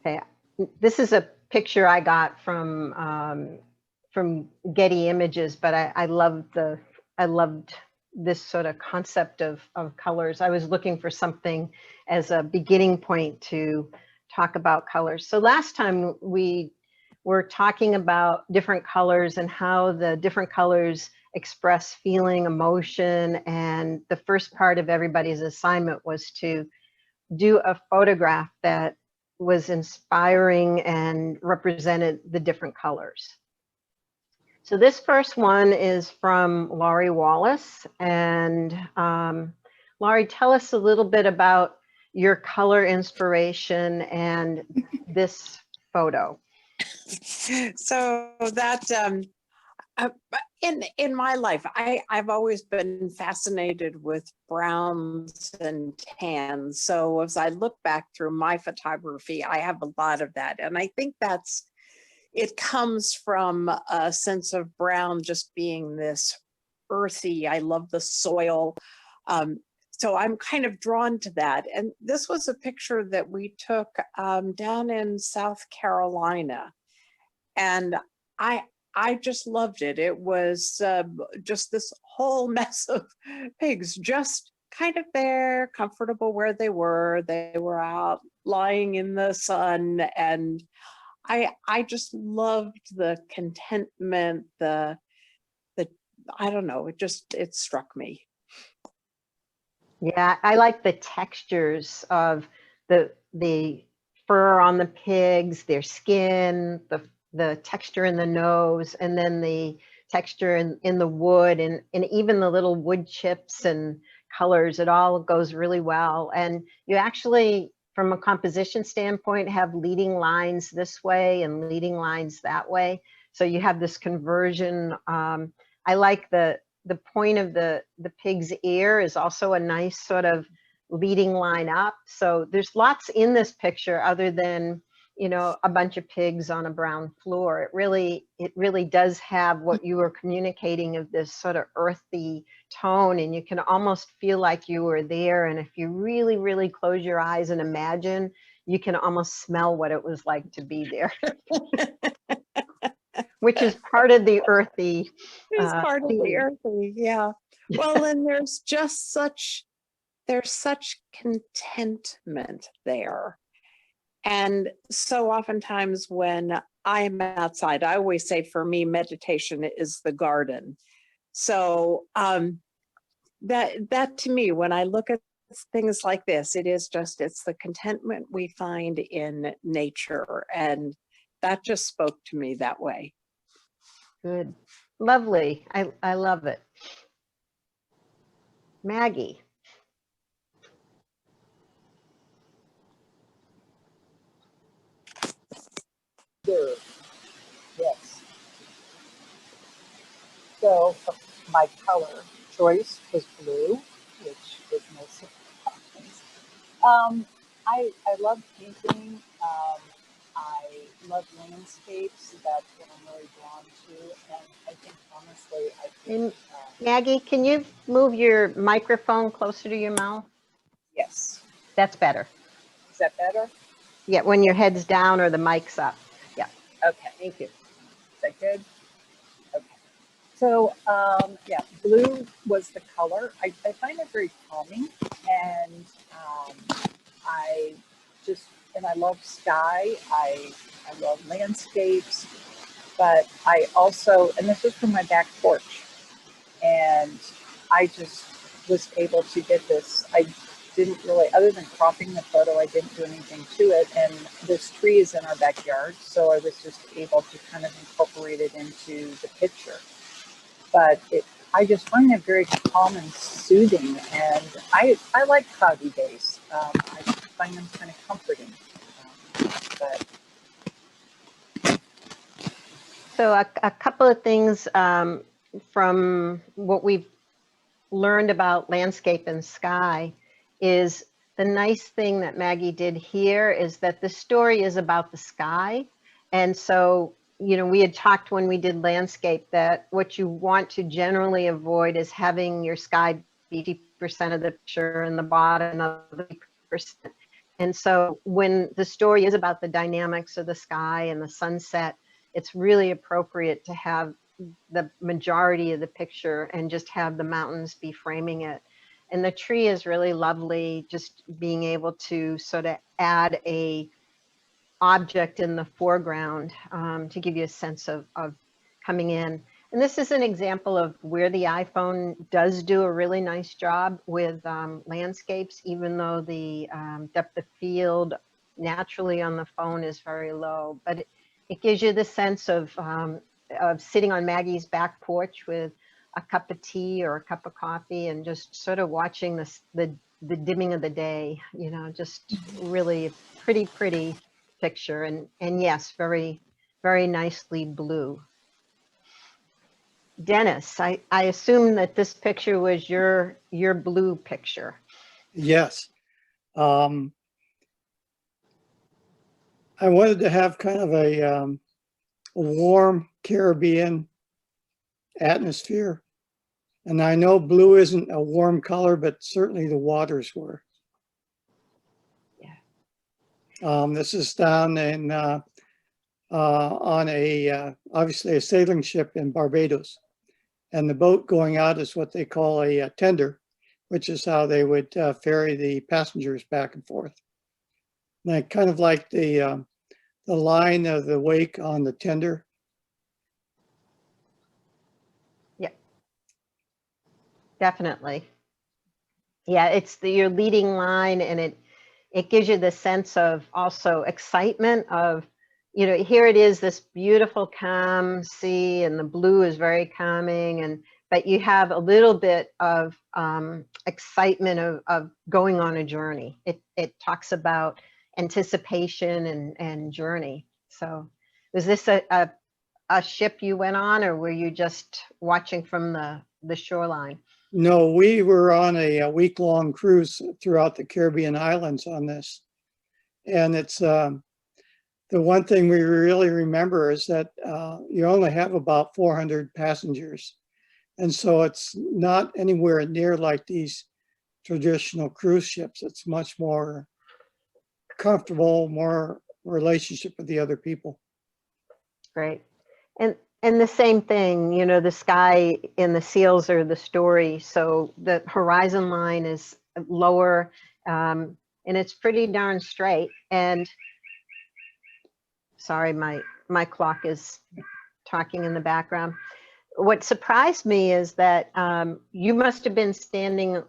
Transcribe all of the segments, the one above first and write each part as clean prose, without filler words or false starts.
Okay, this is a picture I got from Getty Images, but I loved this sort of concept of colors. I was looking for something as a beginning point to talk about colors. So last time we were talking about different colors and how the different colors express feeling, emotion, and the first part of everybody's assignment was to do a photograph that was inspiring and represented the different colors. So this first one is from Laurie Wallace. And Laurie, tell us a little bit about your color inspiration and this photo. So that in my life, I've always been fascinated with browns and tans. So as I look back through my photography, I have a lot of that, and I think it comes from a sense of brown just being this earthy. I love the soil. So I'm kind of drawn to that. And this was a picture that we took down in South Carolina. And I just loved it. It was just this whole mess of pigs, just kind of there, comfortable where they were. They were out lying in the sun, and I just loved the contentment, the I don't know, it struck me. Yeah, I like the textures of the fur on the pigs, their skin, the texture in the nose, and then the texture in the wood, and even the little wood chips and colors. It all goes really well. And you actually, from a composition standpoint, have leading lines this way and leading lines that way. So you have this conversion. I like the point of the pig's ear is also a nice sort of leading line up. So there's lots in this picture other than, you know, a bunch of pigs on a brown floor. It really does have what you were communicating of this sort of earthy tone, and you can almost feel like you were there. And if you really, really close your eyes and imagine, you can almost smell what it was like to be there. Which is part of the earthy. It's part of the earthy, yeah. Well, and there's such contentment there. And so oftentimes when I'm outside, I always say for me, meditation is the garden. So that to me, when I look at things like this, it's the contentment we find in nature. And that just spoke to me that way. Good. Lovely. I love it. Maggie. Yes. So my color choice was blue, which was no surprise. I love painting. I love landscapes. That's what I'm really drawn to. And I think, honestly, Maggie, can you move your microphone closer to your mouth? Yes. That's better. Is that better? Yeah, when your head's down or the mic's up. Yeah. Okay. Thank you. Is that good? Okay. So, yeah, blue was the color. I find it very calming, and I love sky. I love landscapes, but I also, and this was from my back porch, and I just was able to get this. I didn't really, other than cropping the photo, I didn't do anything to it. And this tree is in our backyard, so I was just able to kind of incorporate it into the picture. But I just find it very calm and soothing, and I like cloudy days. I find them kind of comforting. So a couple of things from what we've learned about landscape and sky is the nice thing that Maggie did here is that the story is about the sky. And so, you know, we had talked when we did landscape that what you want to generally avoid is having your sky be 50% of the picture and the bottom of the 50%. And so when the story is about the dynamics of the sky and the sunset, it's really appropriate to have the majority of the picture and just have the mountains be framing it. And the tree is really lovely, just being able to sort of add a object in the foreground to give you a sense of coming in. And this is an example of where the iPhone does do a really nice job with landscapes, even though the depth of field naturally on the phone is very low. But it gives you the sense of sitting on Maggie's back porch with a cup of tea or a cup of coffee and just sort of watching the dimming of the day, you know, just really pretty picture. And yes, very, very nicely blue. Dennis, I assume that this picture was your blue picture. Yes. I wanted to have kind of a warm Caribbean atmosphere. And I know blue isn't a warm color, but certainly the waters were. Yeah. This is down in on a obviously a sailing ship in Barbados. And the boat going out is what they call a tender, which is how they would ferry the passengers back and forth. And I kind of like the line of the wake on the tender. Yeah, definitely. Yeah, it's your leading line, and it gives you the sense of also excitement of, you know, here it is, this beautiful calm sea, and the blue is very calming, but you have a little bit of excitement of going on a journey. It talks about anticipation and journey. So was this a ship you went on, or were you just watching from the shoreline? No, we were on a week-long cruise throughout the Caribbean islands on this. And it's the one thing we really remember is that you only have about 400 passengers. And so it's not anywhere near like these traditional cruise ships. It's much more comfortable, more relationship with the other people. Great. And the same thing, you know, the sky and the seals are the story. So the horizon line is lower, and it's pretty darn straight. And sorry, my clock is talking in the background. What surprised me is that you must have been standing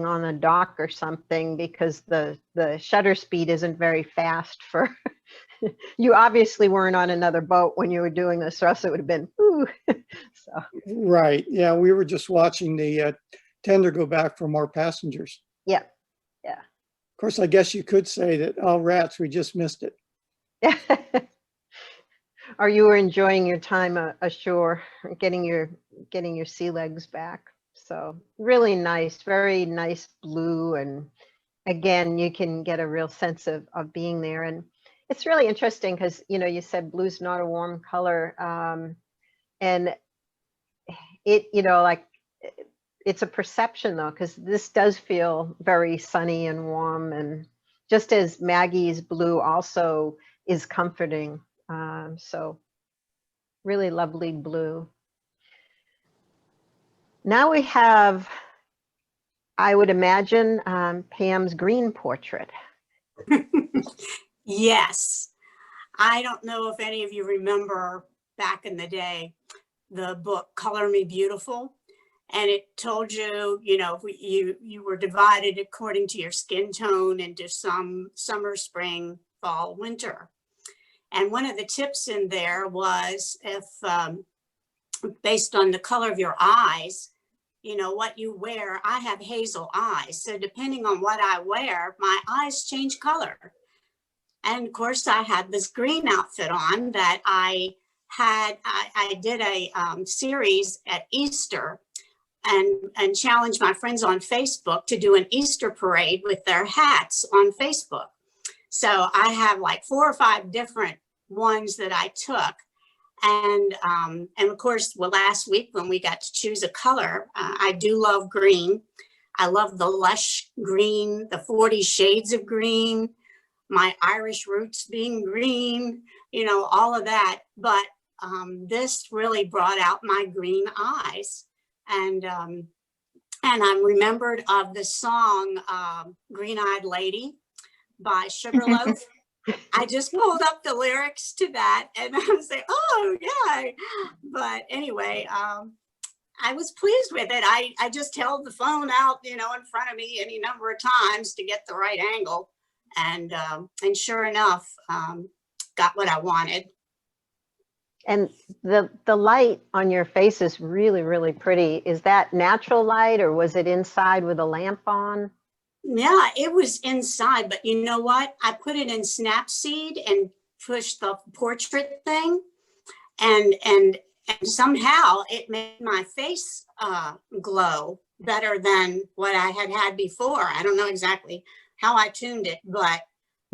on a dock or something, because the shutter speed isn't very fast for you obviously weren't on another boat when you were doing this, or else it would have been ooh. So Right. Yeah, we were just watching the tender go back for more passengers. yeah. Of course, I guess you could say that, oh, rats, we just missed it. Or you were enjoying your time ashore, getting your sea legs back. So really nice, very nice blue. And again, you can get a real sense of being there. And it's really interesting because, you know, you said blue's not a warm color. And it, you know, like it's a perception though, because this does feel very sunny and warm. And just as Maggie's blue also is comforting. So really lovely blue. Now we have, I would imagine, Pam's green portrait. Yes. I don't know if any of you remember back in the day, the book Color Me Beautiful. And it told you, you know, you were divided according to your skin tone into some summer, spring, fall, winter. And one of the tips in there was if, based on the color of your eyes, you know, what you wear. I have hazel eyes. So depending on what I wear, my eyes change color. And of course, I had this green outfit on that I did a series at Easter and challenged my friends on Facebook to do an Easter parade with their hats on Facebook. So I have like 4 or 5 different ones that I took. And of course, well, last week when we got to choose a color, I do love green. I love the lush green, the 40 shades of green, my Irish roots being green, you know, all of that. But this really brought out my green eyes. And I'm remembered of the song Green Eyed Lady by Sugarloaf. I just pulled up the lyrics to that and I was like, oh, yeah. But anyway, I was pleased with it. I just held the phone out, you know, in front of me any number of times to get the right angle. And sure enough, got what I wanted. And the light on your face is really, really pretty. Is that natural light or was it inside with a lamp on? Yeah, it was inside, but you know what? I put it in Snapseed and pushed the portrait thing, and somehow it made my face glow better than what I had before. I don't know exactly how I tuned it, but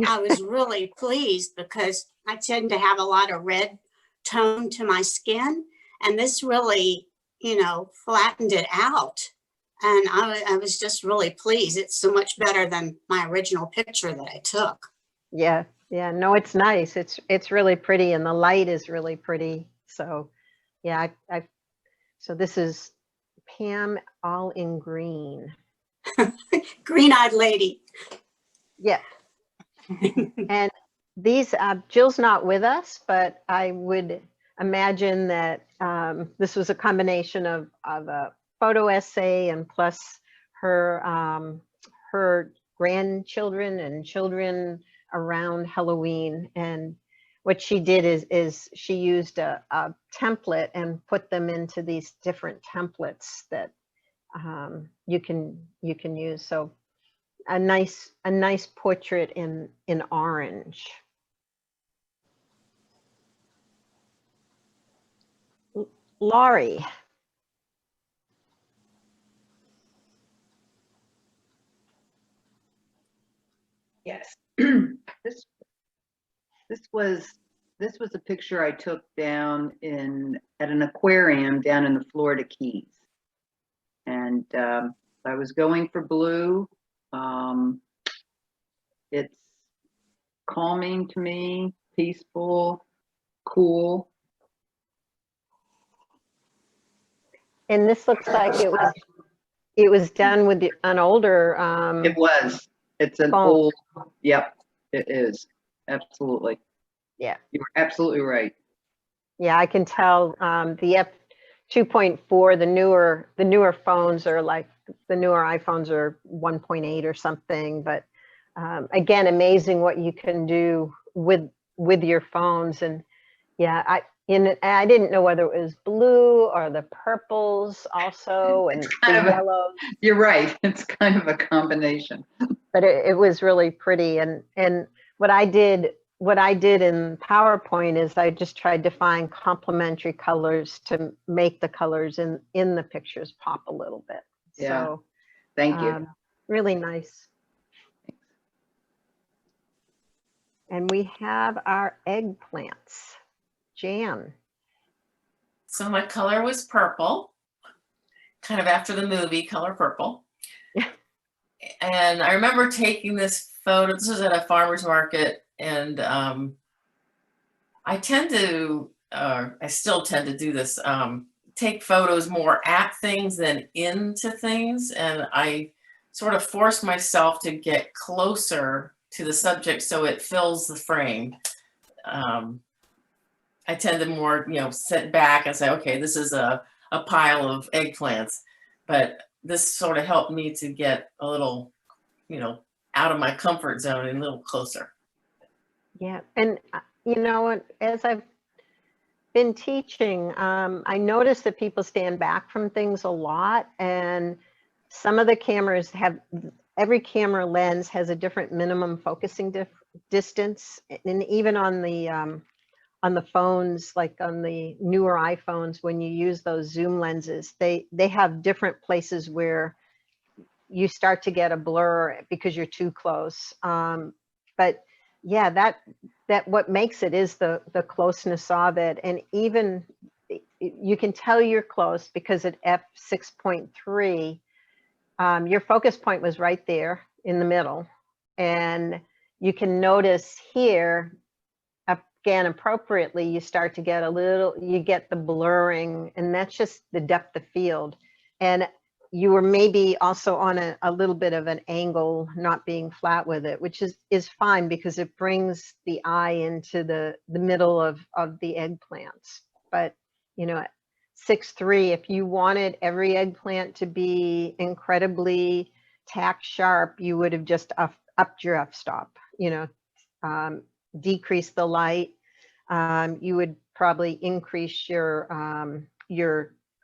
I was really pleased because I tend to have a lot of red tone to my skin, and this really, you know, flattened it out. And I was just really pleased. It's so much better than my original picture that I took. Yeah, yeah, no, it's nice. It's really pretty and the light is really pretty. So yeah, so this is Pam all in green. Green-eyed lady. Yeah. And these, Jill's not with us, but I would imagine that this was a combination of a photo essay and plus her her grandchildren and children around Halloween. And what she did is she used a template and put them into these different templates that you can use. So a nice portrait in orange. Laurie. Yes. This was a picture I took down at an aquarium down in the Florida Keys. And I was going for blue. It's calming to me, peaceful, cool. And this looks like it was done with an older It was. It's an phone. old, yep, it is. Absolutely. Yeah. You were absolutely right. Yeah, I can tell the f2.4, the newer phones are like, the newer iPhones are 1.8 or something, but again, amazing what you can do with your phones. And yeah, I didn't know whether it was blue or the purples also and the yellows. You're right. It's kind of a combination. But it was really pretty. And what I did in PowerPoint is I just tried to find complementary colors to make the colors in the pictures pop a little bit. Yeah. So Thank you. really nice. And we have our eggplants. Jan. So my color was purple, kind of after the movie Color Purple. And I remember taking this photo. This was at a farmer's market, and I still tend to do this, take photos more at things than into things. And I sort of force myself to get closer to the subject so it fills the frame. I tend to more, sit back and say, okay, this is a pile of eggplants. But this sort of helped me to get a little, out of my comfort zone and a little closer. Yeah, and as I've been teaching, I notice that people stand back from things a lot, and some of the cameras every camera lens has a different minimum focusing distance, and even on the phones, like on the newer iPhones, when you use those zoom lenses, they have different places where you start to get a blur because you're too close. But yeah, that what makes it is the closeness of it. And even you can tell you're close because at f6.3, your focus point was right there in the middle. And you can notice here, again, appropriately, you start to get you get the blurring, and that's just the depth of field. And you were maybe also on a little bit of an angle, not being flat with it, which is fine because it brings the eye into the middle of the eggplants. But, you know, at 6'3", if you wanted every eggplant to be incredibly tack sharp, you would have just upped your f-stop, you know, decrease the light. You would probably increase your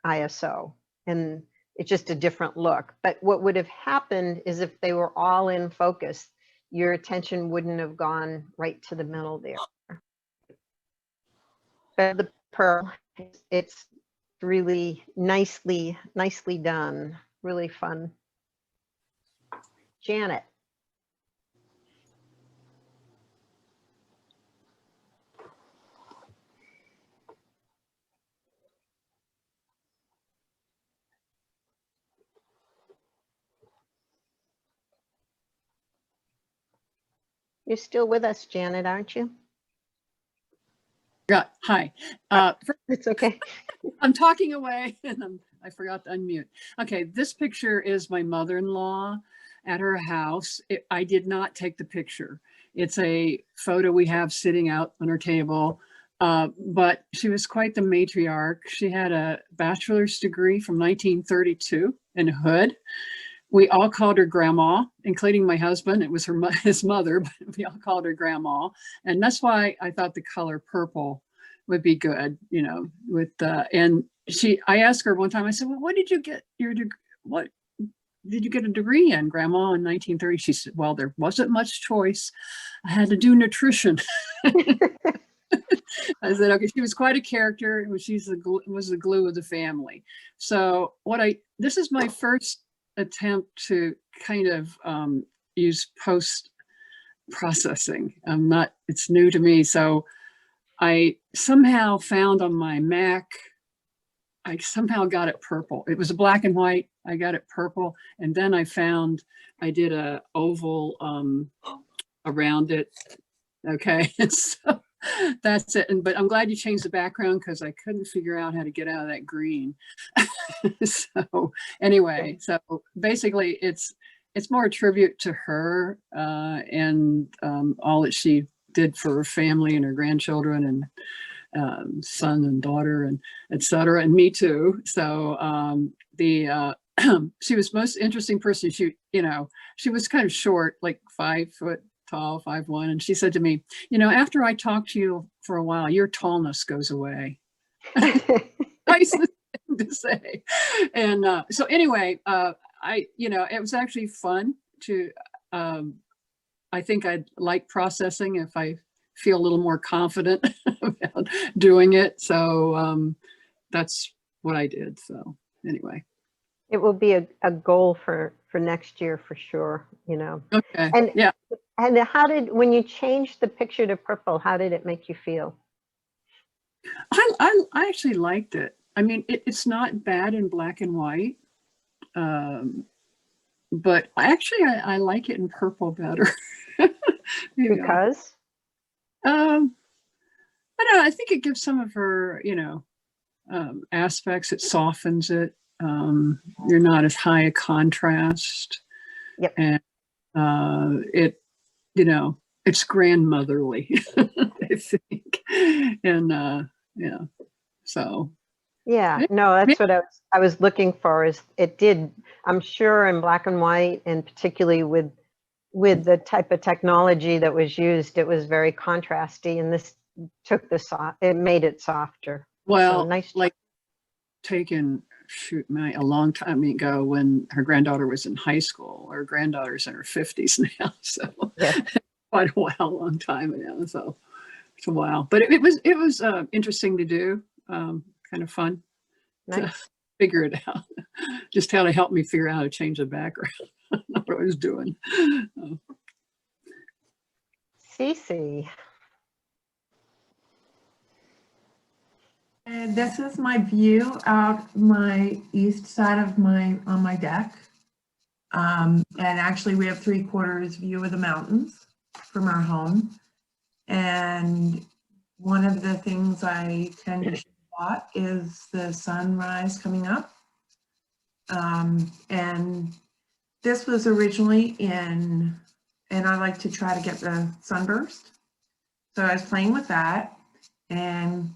ISO, and it's just a different look. But what would have happened is if they were all in focus, your attention wouldn't have gone right to the middle there. But the pearl, it's really nicely done, really fun. Janet. You're still with us, Janet, aren't you? Yeah, hi. It's okay. I'm talking away and I forgot to unmute. Okay, this picture is my mother-in-law at her house. I did not take the picture. It's a photo we have sitting out on her table, but she was quite the matriarch. She had a bachelor's degree from 1932 in Hood. We all called her Grandma, including my husband. It was his mother, but we all called her Grandma. And that's why I thought the color purple would be good, you know, with, and I asked her one time, I said, well, what did you get what did you get a degree in, Grandma, in 1930? She said, well, there wasn't much choice. I had to do nutrition. I said, okay, she was quite a character. Was the glue of the family. So this is my first attempt to kind of use post processing. It's new to me. So I somehow found on my Mac, I somehow got it purple. It was a black and white. I got it purple. And then I did a oval around it. Okay. So that's it. But I'm glad you changed the background because I couldn't figure out how to get out of that green. So anyway, so basically it's more a tribute to her and all that she did for her family and her grandchildren and son and daughter and etc. And me too. So she was the most interesting person. She was kind of short, like 5 foot tall, 5'1", and she said to me, you know, after I talk to you for a while, your tallness goes away. Nice thing to say. And so anyway, it was actually fun to, I think I'd like processing if I feel a little more confident about doing it. So that's what I did. So anyway. It will be a goal for next year for sure, you know. Okay. And yeah. And when you changed the picture to purple, how did it make you feel? I actually liked it. I mean, it's not bad in black and white, but I like it in purple better. Because? I don't know. I think it gives some of her, aspects. It softens it. You're not as high a contrast. Yep. And it's grandmotherly, I think. And so. Yeah, no, that's what I was looking for. Is it did? I'm sure in black and white, and particularly with the type of technology that was used, it was very contrasty, and this took it made it softer. Well, so nice. Like a long time ago when her granddaughter was in high school. Her granddaughter's in her 50s now, so yeah. Quite a long time now. So it's a while, but it was interesting to do. Kind of fun to figure it out. Just how to help me figure out how to change the background. What I was doing. Cece. And this is my view out my east side of on my deck. And actually we have 3/4 view of the mountains from our home. And one of the things I tend to shoot a lot is the sunrise coming up. And this was originally in, and I like to try to get the sunburst. So I was playing with that, and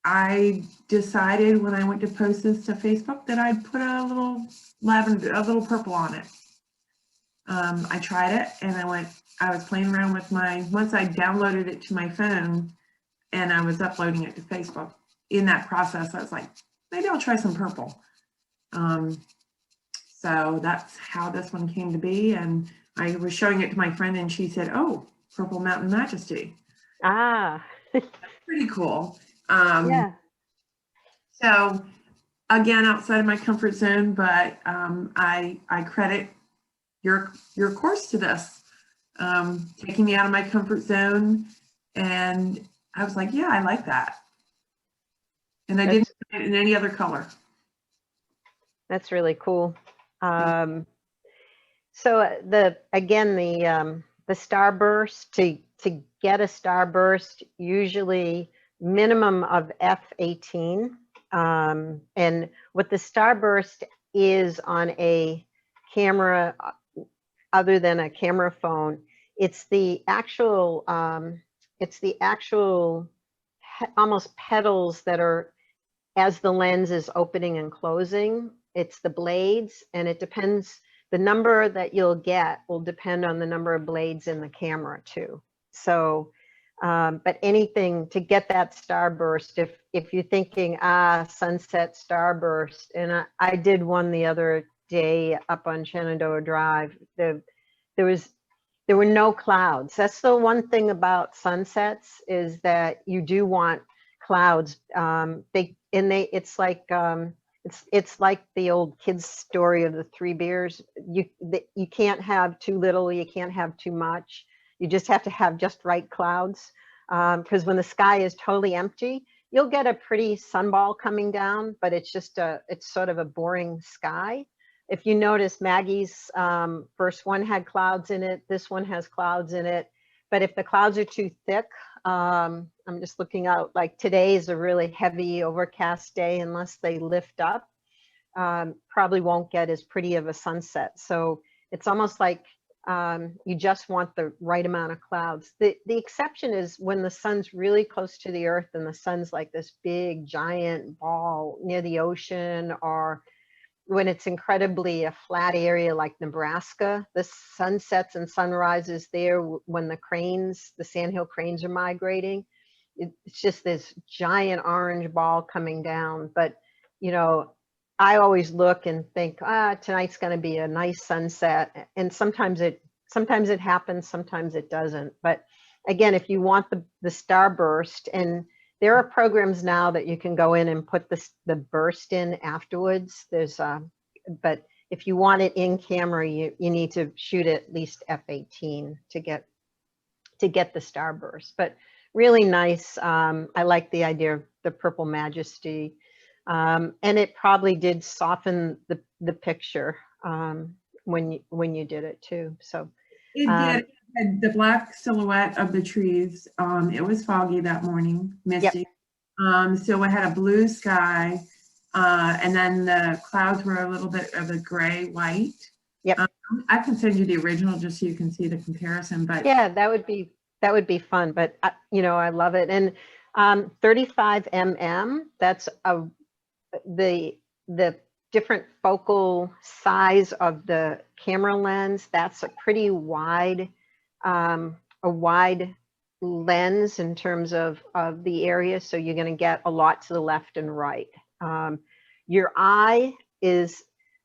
I decided when I went to post this to Facebook that I'd put a little lavender, a little purple on it. I tried it and I was playing around with once I downloaded it to my phone and I was uploading it to Facebook. In that process, I was like, maybe I'll try some purple. So that's how this one came to be. And I was showing it to my friend and she said, oh, Purple Mountain Majesty. Ah, Pretty cool. yeah. So again, outside of my comfort zone, but I credit your course to this, taking me out of my comfort zone. And I was like, yeah, I like that. And I didn't put it in any other color. That's really cool. So the starburst, to get a starburst, usually minimum of f/18. And what the starburst is on a camera, other than a camera phone, it's the actual almost petals that are, as the lens is opening and closing, it's the blades, and it depends, the number that you'll get will depend on the number of blades in the camera too. So, but anything to get that starburst, if you're thinking, sunset starburst, and I did one the other day up on Shenandoah Drive, there were no clouds. That's the one thing about sunsets, is that you do want clouds. It's like the old kids story of the Three Bears. You can't have too little, you can't have too much. You just have to have just right clouds. Because when the sky is totally empty, you'll get a pretty sunball coming down, but it's sort of a boring sky. If you notice, Maggie's first one had clouds in it. This one has clouds in it. But if the clouds are too thick, I'm just looking out, like today is a really heavy overcast day, unless they lift up, probably won't get as pretty of a sunset. So it's almost like you just want the right amount of clouds. The exception is when the sun's really close to the earth and the sun's like this big giant ball near the ocean, or when it's incredibly a flat area like Nebraska. The sunsets and sunrises there when the sandhill cranes are migrating. It's just this giant orange ball coming down. But, I always look and think, tonight's going to be a nice sunset. And sometimes it happens, sometimes it doesn't. But again, if you want the starburst, and there are programs now that you can go in and put the burst in afterwards. But if you want it in camera, you need to shoot at least f/18 to get the starburst. But really nice. I like the idea of the Purple Majesty, and it probably did soften the picture when you did it too. So It did. It had the black silhouette of the trees. It was foggy that morning, misty. Yep. So it had a blue sky, and then the clouds were a little bit of a gray white. Yep. I can send you the original just so you can see the comparison. But yeah, that would be fun. But I love it. And 35 mm. That's the different focal size of the camera lens. That's a pretty wide lens in terms of the area. So you're going to get a lot to the left and right.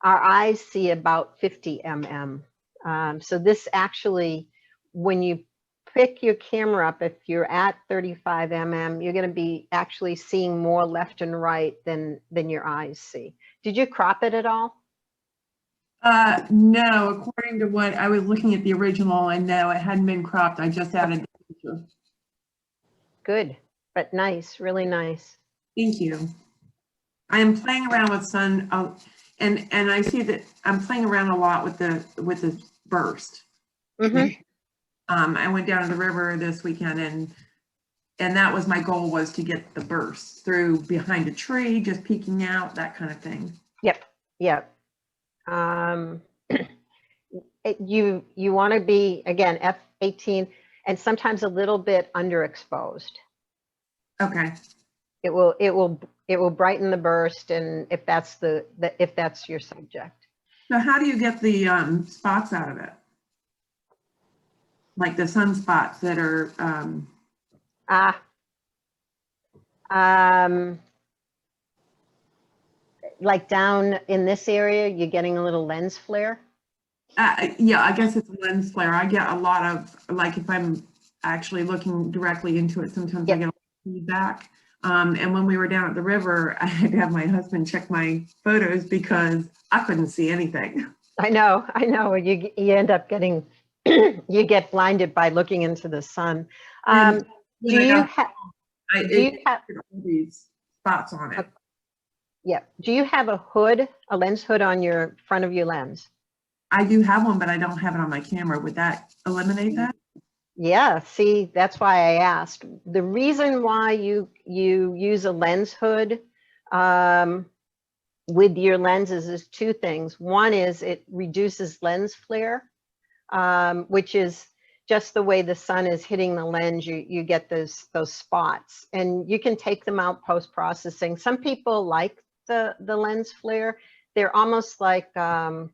Our eyes see about 50 mm. So this actually, when you pick your camera up, if you're at 35 mm, you're going to be actually seeing more left and right than your eyes see. Did you crop it at all? No, according to what I was looking at the original, and no, it hadn't been cropped. I just added the picture. Good, but nice, really nice. Thank you. I am playing around with And I see that I'm playing around a lot with the burst. Mhm. I went down to the river this weekend and that was my goal, was to get the burst through behind a tree, just peeking out, that kind of thing. Yep, yep. You want to be, again, F18 and sometimes a little bit underexposed. Okay. It will brighten the burst, and if that's if that's your subject. So how do you get the spots out of it? Like the sunspots that are, Like down in this area, you're getting a little lens flare. yeah, I guess it's a lens flare. I get a lot of, like, if I'm actually looking directly into it, sometimes I Yep. get a lot of feedback. And when we were down at the river, I had to have my husband check my photos because I couldn't see anything. I know. You end up getting, you get blinded by looking into the sun. And Do you have all these spots on it? Yeah. Do you have a hood, a lens hood on your front of your lens? I do have one, but I don't have it on my camera. Would that eliminate that? Yeah, see, that's why I asked. The reason why you use a lens hood with your lenses is two things. One is it reduces lens flare, which is just the way the sun is hitting the lens, you get those spots, and you can take them out post-processing. Some people like the lens flare. They're almost like a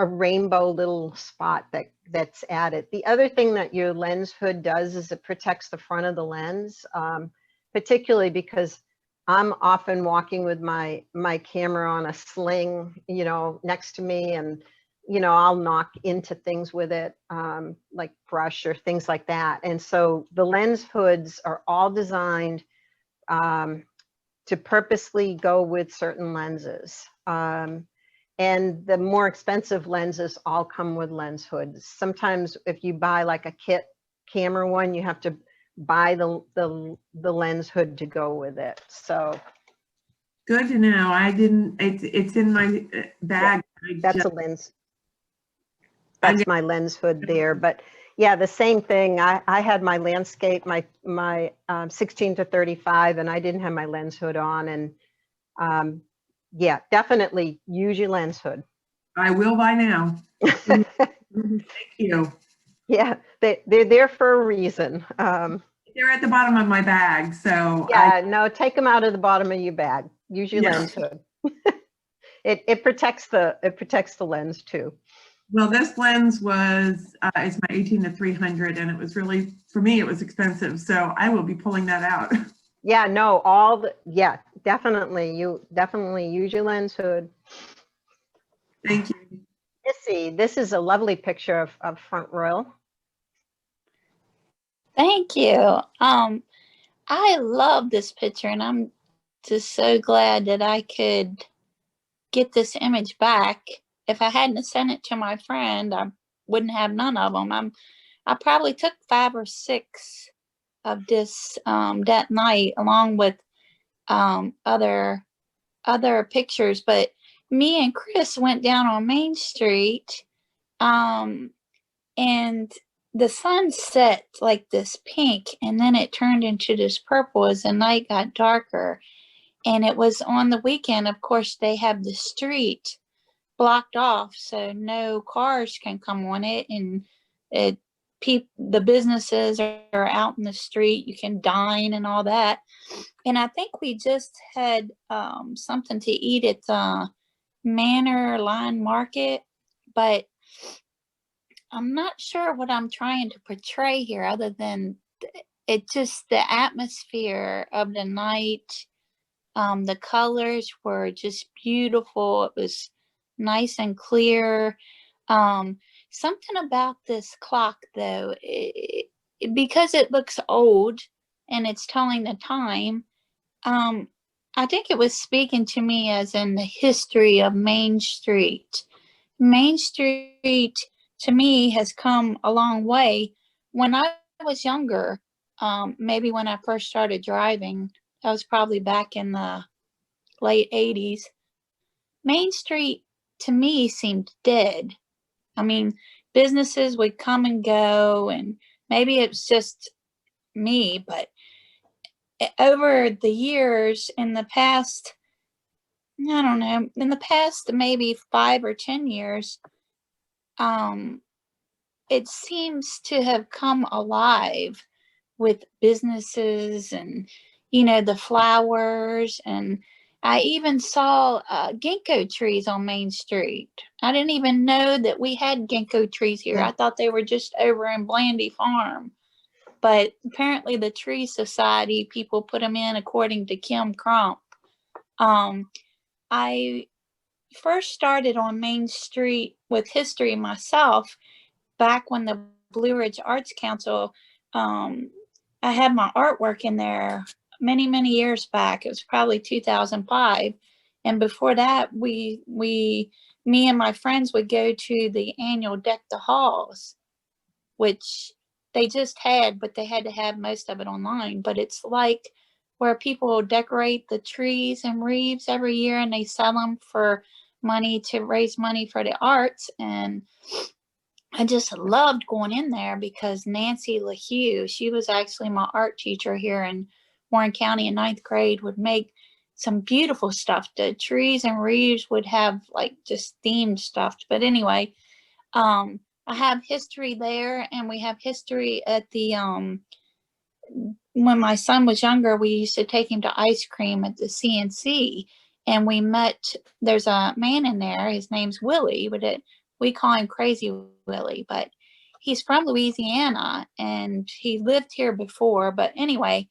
rainbow little spot that's added. The other thing that your lens hood does is it protects the front of the lens, particularly because I'm often walking with my camera on a sling, next to me, and I'll knock into things with it, like brush or things like that. And so the lens hoods are all designed to purposely go with certain lenses. And the more expensive lenses all come with lens hoods. Sometimes if you buy like a kit camera one, you have to buy the lens hood to go with it. So good to know. I didn't, it's in my bag. that's a lens. That's my lens hood there. But yeah, the same thing. I had my landscape, my 16 to 35, and I didn't have my lens hood on. And yeah, definitely use your lens hood. I will by now. Thank you. Yeah, they're there for a reason. They're at the bottom of my bag, so yeah, no, take them out of the bottom of your bag. Use your Yeah. lens hood. It protects the lens too. Well, this lens was it's my 18 to 300, and it was really, for me, it was expensive. So I will be pulling that out. Yeah, no, yeah, definitely. You definitely use your lens hood. Thank you. Missy, this is a lovely picture of Front Royal. Thank you. I love this picture, and I'm just so glad that I could get this image back. If I hadn't sent it to my friend, I wouldn't have none of them. I probably took 5 or 6 of this that night, along with other pictures. But me and Chris went down on Main Street, and the sun set like this pink, and then it turned into this purple as the night got darker. And it was on the weekend. Of course, they have the street blocked off, so no cars can come on it, and the businesses are out in the street. You can dine and all that. And I think we just had something to eat at the Manor Line Market, but I'm not sure what I'm trying to portray here, other than the atmosphere of the night. The colors were just beautiful. It was nice and clear. Something about this clock, though, because it looks old and it's telling the time, I think it was speaking to me as in the history of Main Street. Main Street, to me, has come a long way. When I was younger, maybe when I first started driving, that was probably back in the late 80s. Main Street to me seemed dead. I mean, businesses would come and go, and maybe it's just me, but over the years, in the past, I don't know, in the past maybe 5 or 10 years, it seems to have come alive with businesses and, the flowers. And I even saw ginkgo trees on Main Street. I didn't even know that we had ginkgo trees here. Yeah. I thought they were just over in Blandy Farm. But apparently the Tree Society people put them in according to Kim Crump. I first started on Main Street with history myself back when the Blue Ridge Arts Council, I had my artwork in there many, many years back. It was probably 2005. And before that, me and my friends would go to the annual Deck the Halls, which they just had, but they had to have most of it online. But it's like where people decorate the trees and wreaths every year, and they sell them for money to raise money for the arts. And I just loved going in there because Nancy LaHue, she was actually my art teacher here in Warren County in 9th grade, would make some beautiful stuff. The trees and wreaths would have like just themed stuff. But anyway, I have history there, and we have history at the, when my son was younger, we used to take him to ice cream at the CNC, and we met, there's a man in there, his name's Willie, but we call him Crazy Willie, but he's from Louisiana and he lived here before. But anyway,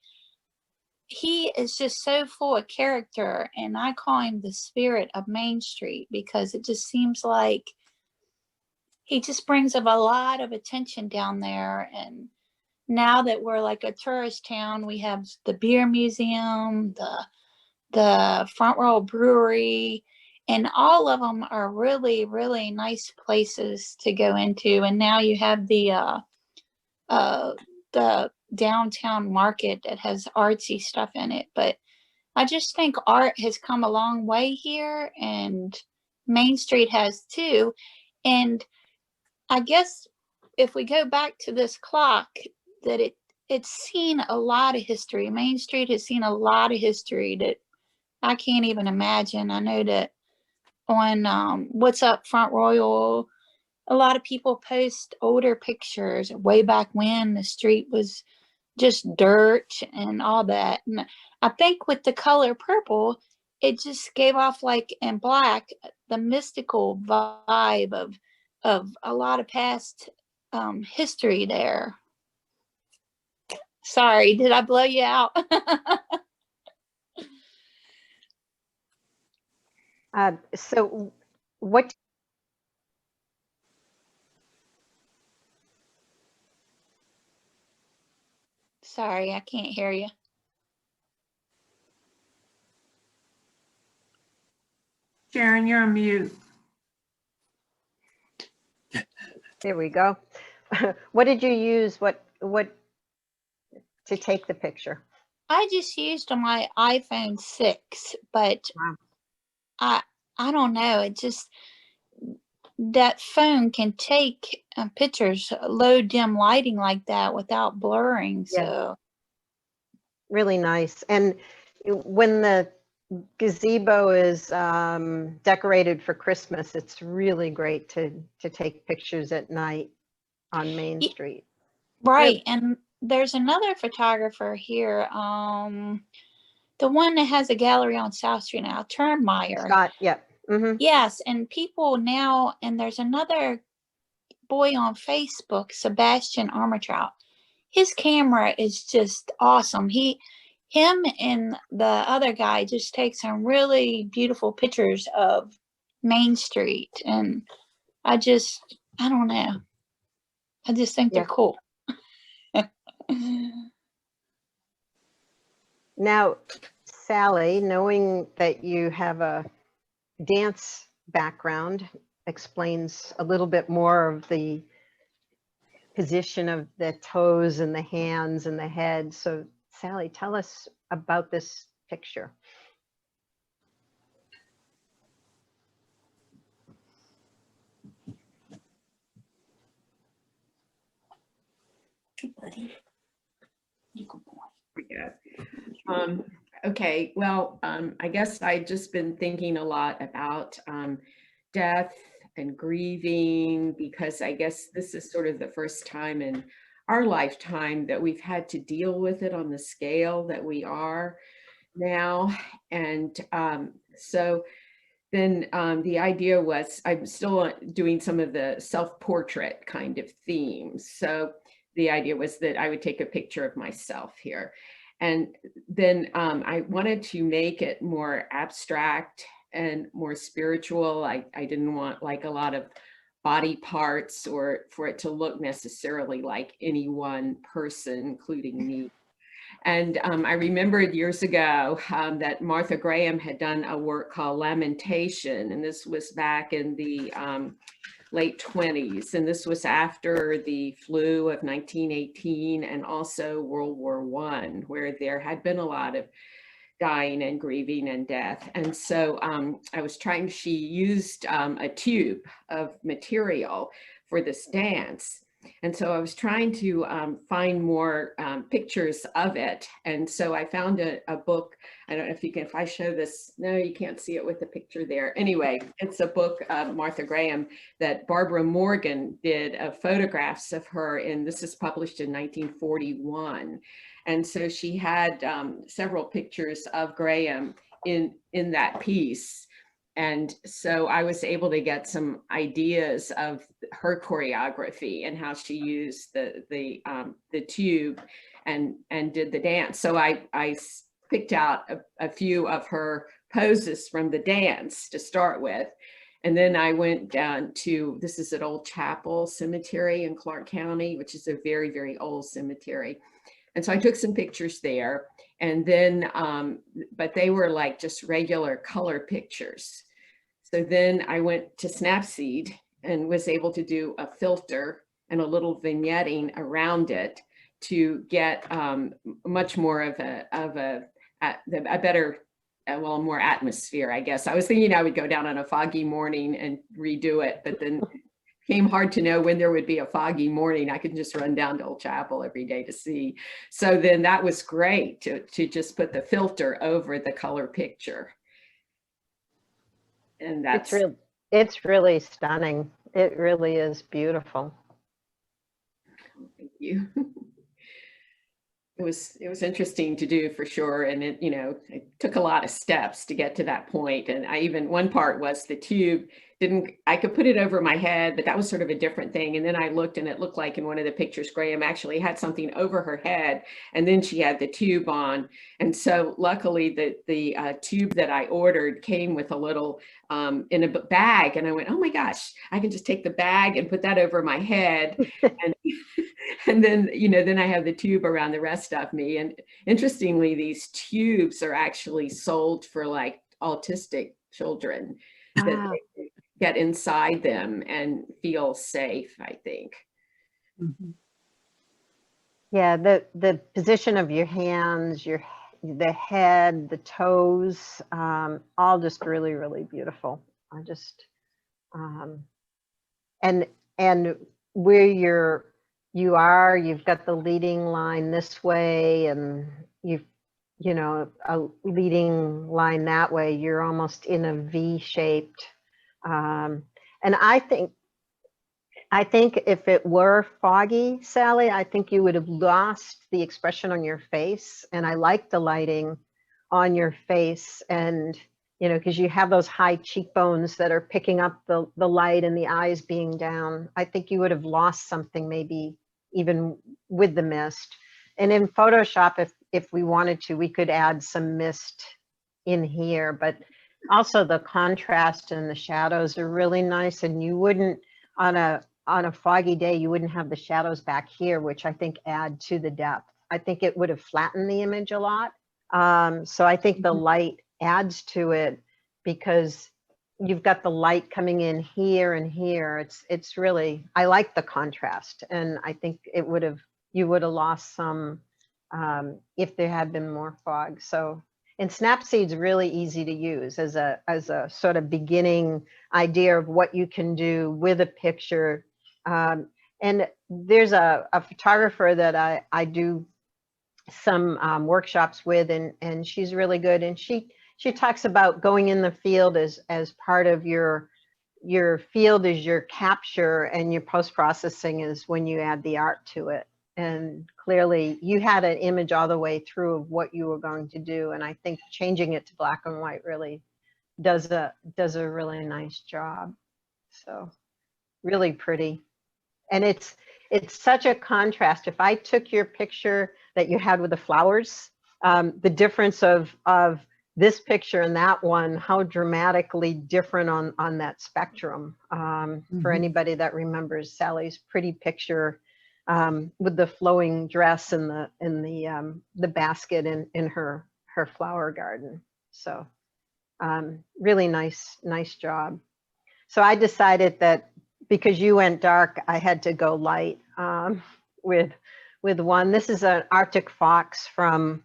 he is just so full of character, and I call him the spirit of Main Street because it just seems like he just brings up a lot of attention down there. And now that we're like a tourist town, we have the beer museum, the Front Row Brewery, and all of them are really, really nice places to go into. And now you have the downtown market that has artsy stuff in it. But I just think art has come a long way here, and Main Street has too. And I guess if we go back to this clock, that it's seen a lot of history. Main Street has seen a lot of history that I can't even imagine. I know that on What's Up Front Royal, a lot of people post older pictures way back when the street was just dirt and all that. And I think with the color purple, it just gave off, like, in black, the mystical vibe of a lot of past history there. Sorry, did I blow you out? So what? Sorry, I can't hear you. Sharon, you're on mute. There we go. What did you use? What to take the picture? I just used my iPhone 6, but Wow. I don't know. It just, that phone can take pictures, low dim lighting like that without blurring. Yeah. So Really nice. And when the gazebo is decorated for Christmas, it's really great to take pictures at night on Main Ye- Street. right. And there's another photographer here, the one that has a gallery on South Street now, Turnmeyer. Scott, yep. Mm-hmm. Yes, and people now, and there's another boy on Facebook, Sebastian Armatrout. His camera is just awesome. Him and the other guy just take some really beautiful pictures of Main Street. And I don't know. I just think they're cool. Now, Sally, knowing that you have a dance background explains a little bit more of the position of the toes and the hands and the head. So Sally, tell us about this picture. buddy. You good boy. Yeah. Okay, well, I guess I've just been thinking a lot about death and grieving, because I guess this is sort of the first time in our lifetime that we've had to deal with it on the scale that we are now. And so then the idea was, I'm still doing some of the self-portrait kind of themes. So the idea was that I would take a picture of myself here. And then I wanted to make it more abstract and more spiritual. I didn't want like a lot of body parts or for it to look necessarily like any one person, including me. And I remembered years ago that Martha Graham had done a work called Lamentation, and this was back in the late 20s. And this was after the flu of 1918 and also World War I, where there had been a lot of dying and grieving and death. And so she used a tube of material for this dance. And so I was trying to find more pictures of it. And so I found a book. I don't know if I show this, no, you can't see it with the picture there. Anyway, it's a book of Martha Graham that Barbara Morgan did of photographs of her, and this is published in 1941. And so she had several pictures of Graham in that piece. And so I was able to get some ideas of her choreography and how she used the tube and did the dance. So I picked out a few of her poses from the dance to start with. And then I went down to, this is at Old Chapel Cemetery in Clark County, which is a very, very old cemetery. And so I took some pictures there, and then, but they were like just regular color pictures. So then I went to Snapseed and was able to do a filter and a little vignetting around it to get much more of a better, well, more atmosphere, I guess. I was thinking I would go down on a foggy morning and redo it, but then it became hard to know when there would be a foggy morning. I could just run down to Old Chapel every day to see. So then that was great to just put the filter over the color picture. And that's it's really stunning. It really is beautiful. Thank you. It was interesting to do for sure. And it, it took a lot of steps to get to that point. And one part was the tube I could put it over my head, but that was sort of a different thing. And then I looked and it looked like in one of the pictures, Graham actually had something over her head and then she had the tube on. And so luckily the tube that I ordered came with a little in a bag. And I went, oh my gosh, I can just take the bag and put that over my head. And then, then I have the tube around the rest of me. And interestingly, these tubes are actually sold for like autistic children that they get inside them and feel safe, I think. Mhm. Yeah, the position of your hands, the head, the toes, all just really, really beautiful. I just, and where you've got the leading line this way, and a leading line that way. You're almost in a V-shaped, and I think if it were foggy, Sally, I think you would have lost the expression on your face. And I like the lighting on your face, and because you have those high cheekbones that are picking up the light and the eyes being down. I think you would have lost something maybe even with the mist. And in Photoshop, if we wanted to, we could add some mist in here, but also the contrast and the shadows are really nice. And you wouldn't, on a foggy day, you wouldn't have the shadows back here, which I think add to the depth. I think it would have flattened the image a lot. So I think the light adds to it because you've got the light coming in here and here. It's really, I like the contrast, and I think you would have lost some if there had been more fog. So, and Snapseed's really easy to use as a sort of beginning idea of what you can do with a picture. And there's a photographer that I do some workshops with, and she's really good. And she talks about going in the field as part of your field is your capture, and your post-processing is when you add the art to it. And clearly you had an image all the way through of what you were going to do. And I think changing it to black and white really does a really nice job. So really pretty. And it's such a contrast. If I took your picture that you had with the flowers, the difference of this picture and that one, how dramatically different on that spectrum. For anybody that remembers Sally's pretty picture with the flowing dress and the basket in her flower garden. So really nice job. So I decided that because you went dark, I had to go light with one. This is an Arctic fox from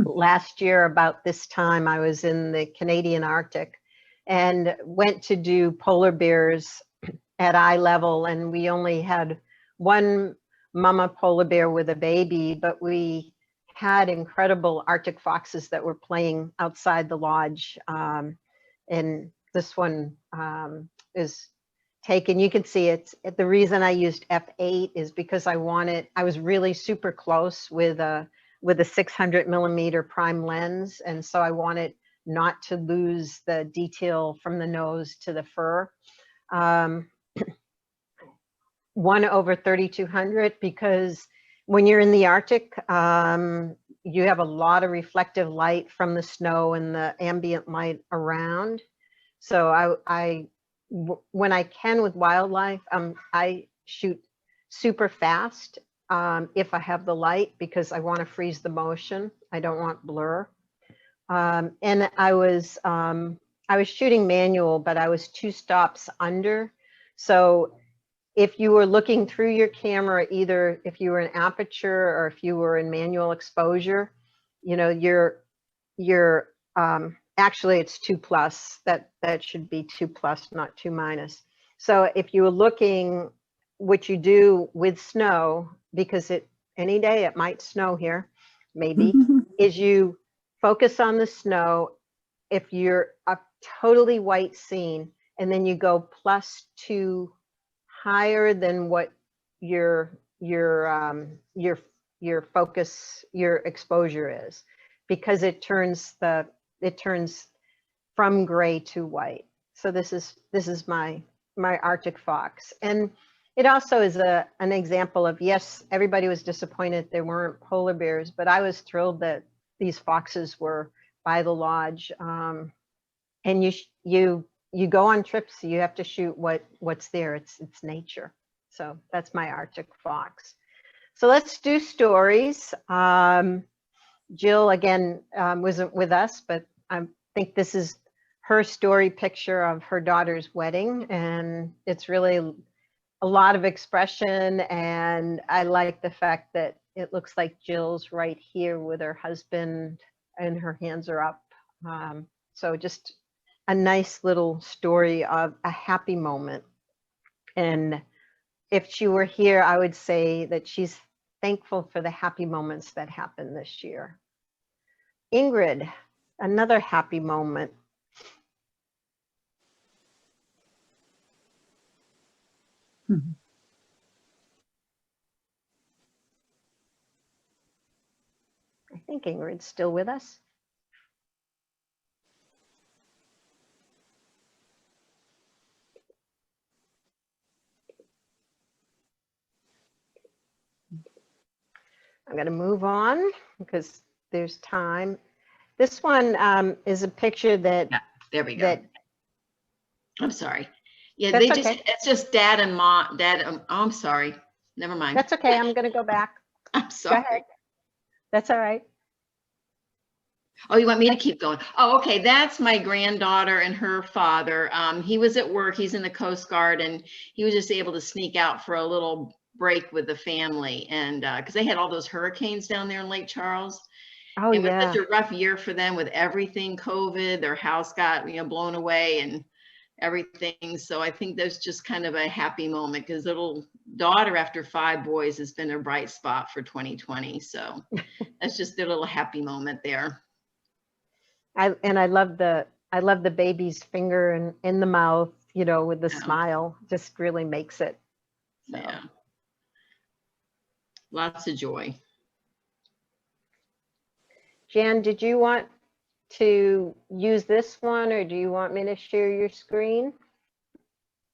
last year about this time. I was in the Canadian Arctic and went to do polar bears at eye level, and we only had one mama polar bear with a baby, but we had incredible Arctic foxes that were playing outside the lodge. And this one is taken. You can see it's the reason I used f8 is because I was really super close with a 600mm prime lens, and so I wanted not to lose the detail from the nose to the fur. 1/3200, because when you're in the Arctic, you have a lot of reflective light from the snow and the ambient light around. So when I can with wildlife, I shoot super fast if I have the light, because I want to freeze the motion. I don't want blur. And I was shooting manual, but I was 2 stops under. So if you were looking through your camera, either if you were in aperture or if you were in manual exposure, you know, you're actually it's 2+. That should be 2+, not 2-. So if you were looking, what you do with snow, because any day it might snow here, maybe, is you focus on the snow. If you're a totally white scene, and then you go +2 higher than what your focus, your exposure is, because it turns from gray to white. So this is my Arctic fox. And it also is an example of, yes, everybody was disappointed there weren't polar bears, but I was thrilled that these foxes were by the lodge. And you go on trips, so you have to shoot what's there. It's nature. So that's my Arctic fox. So let's do stories. Jill, again, wasn't with us, but I think this is her story picture of her daughter's wedding. And it's really a lot of expression. And I like the fact that it looks like Jill's right here with her husband and her hands are up. So just a nice little story of a happy moment. And if she were here, I would say that she's thankful for the happy moments that happened this year. Ingrid, another happy moment. I think Ingrid's still with us. I'm going to move on because there's time. This one is a picture that. Yeah, there we go. I'm sorry. Yeah, That's okay. It's just dad and mom, oh, I'm sorry. Never mind. That's okay. I'm going to go back. I'm sorry. Go ahead. That's all right. Oh, you want me to keep going? Oh, okay. That's my granddaughter and her father. He was at work. He's in the Coast Guard, and he was just able to sneak out for a little break with the family. And because they had all those hurricanes down there in Lake Charles. Oh, it was yeah. such a rough year for them with everything COVID. Their house got, blown away and everything. So I think there's just kind of a happy moment because daughter, after 5 boys, has been a bright spot for 2020. So that's just their little happy moment there. I love the baby's finger in the mouth, you know, with the Yeah. smile, just really makes it. So. Yeah. Lots of joy. Jan, did you want to use this one, or do you want me to share your screen?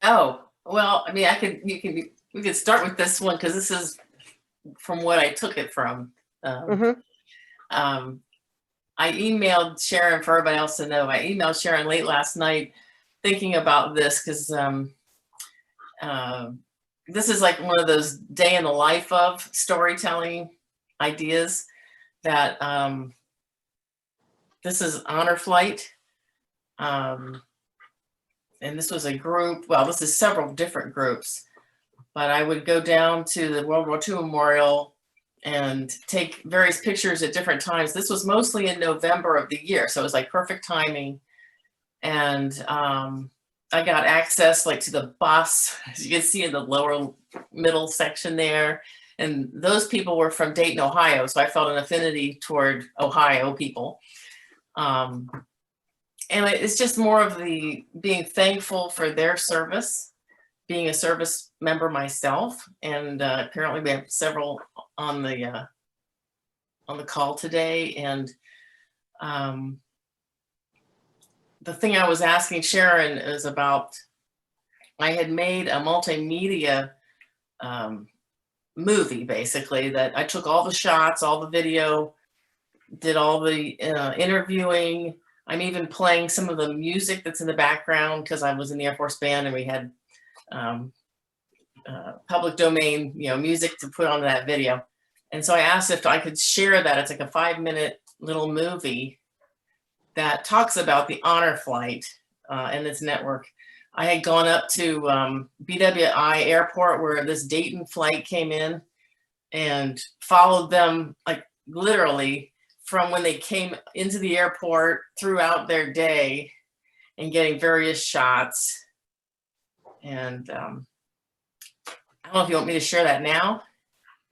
Oh, well, I mean, we could start with this one because this is from what I took it from. I emailed Sharon, for everybody else to know, I emailed Sharon late last night thinking about this because this is like one of those day in the life of storytelling ideas that this is Honor Flight. And this was a group, well, this is several different groups, but I would go down to the World War II Memorial and take various pictures at different times. This was mostly in November of the year, so it was like perfect timing. And I got access like to the bus, as you can see in the lower middle section there. And those people were from Dayton, Ohio, so I felt an affinity toward Ohio people. And it's just more of the being thankful for their service, being a service member myself, and apparently we have several on the call today. And the thing I was asking Sharon is about, I had made a multimedia movie, basically, that I took all the shots, all the video, did all the interviewing. I'm even playing some of the music that's in the background because I was in the Air Force Band and we had public domain, you know, music to put on that video. And so I asked if I could share that. It's like a 5-minute little movie that talks about the Honor Flight and its network. I had gone up to BWI Airport where this Dayton flight came in and followed them like literally from when they came into the airport throughout their day and getting various shots. And I don't know if you want me to share that now.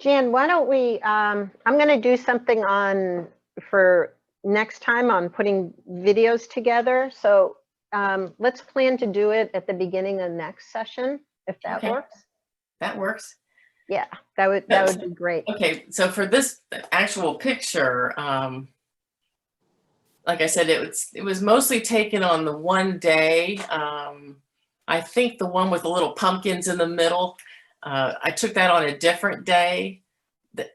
Jan, why don't we, I'm going to do something on for next time on putting videos together. So let's plan to do it at the beginning of next session, if that works. That works. Yeah, that would be great. Okay, so for this actual picture, like I said, it was mostly taken on the one day. I think the one with the little pumpkins in the middle, I took that on a different day.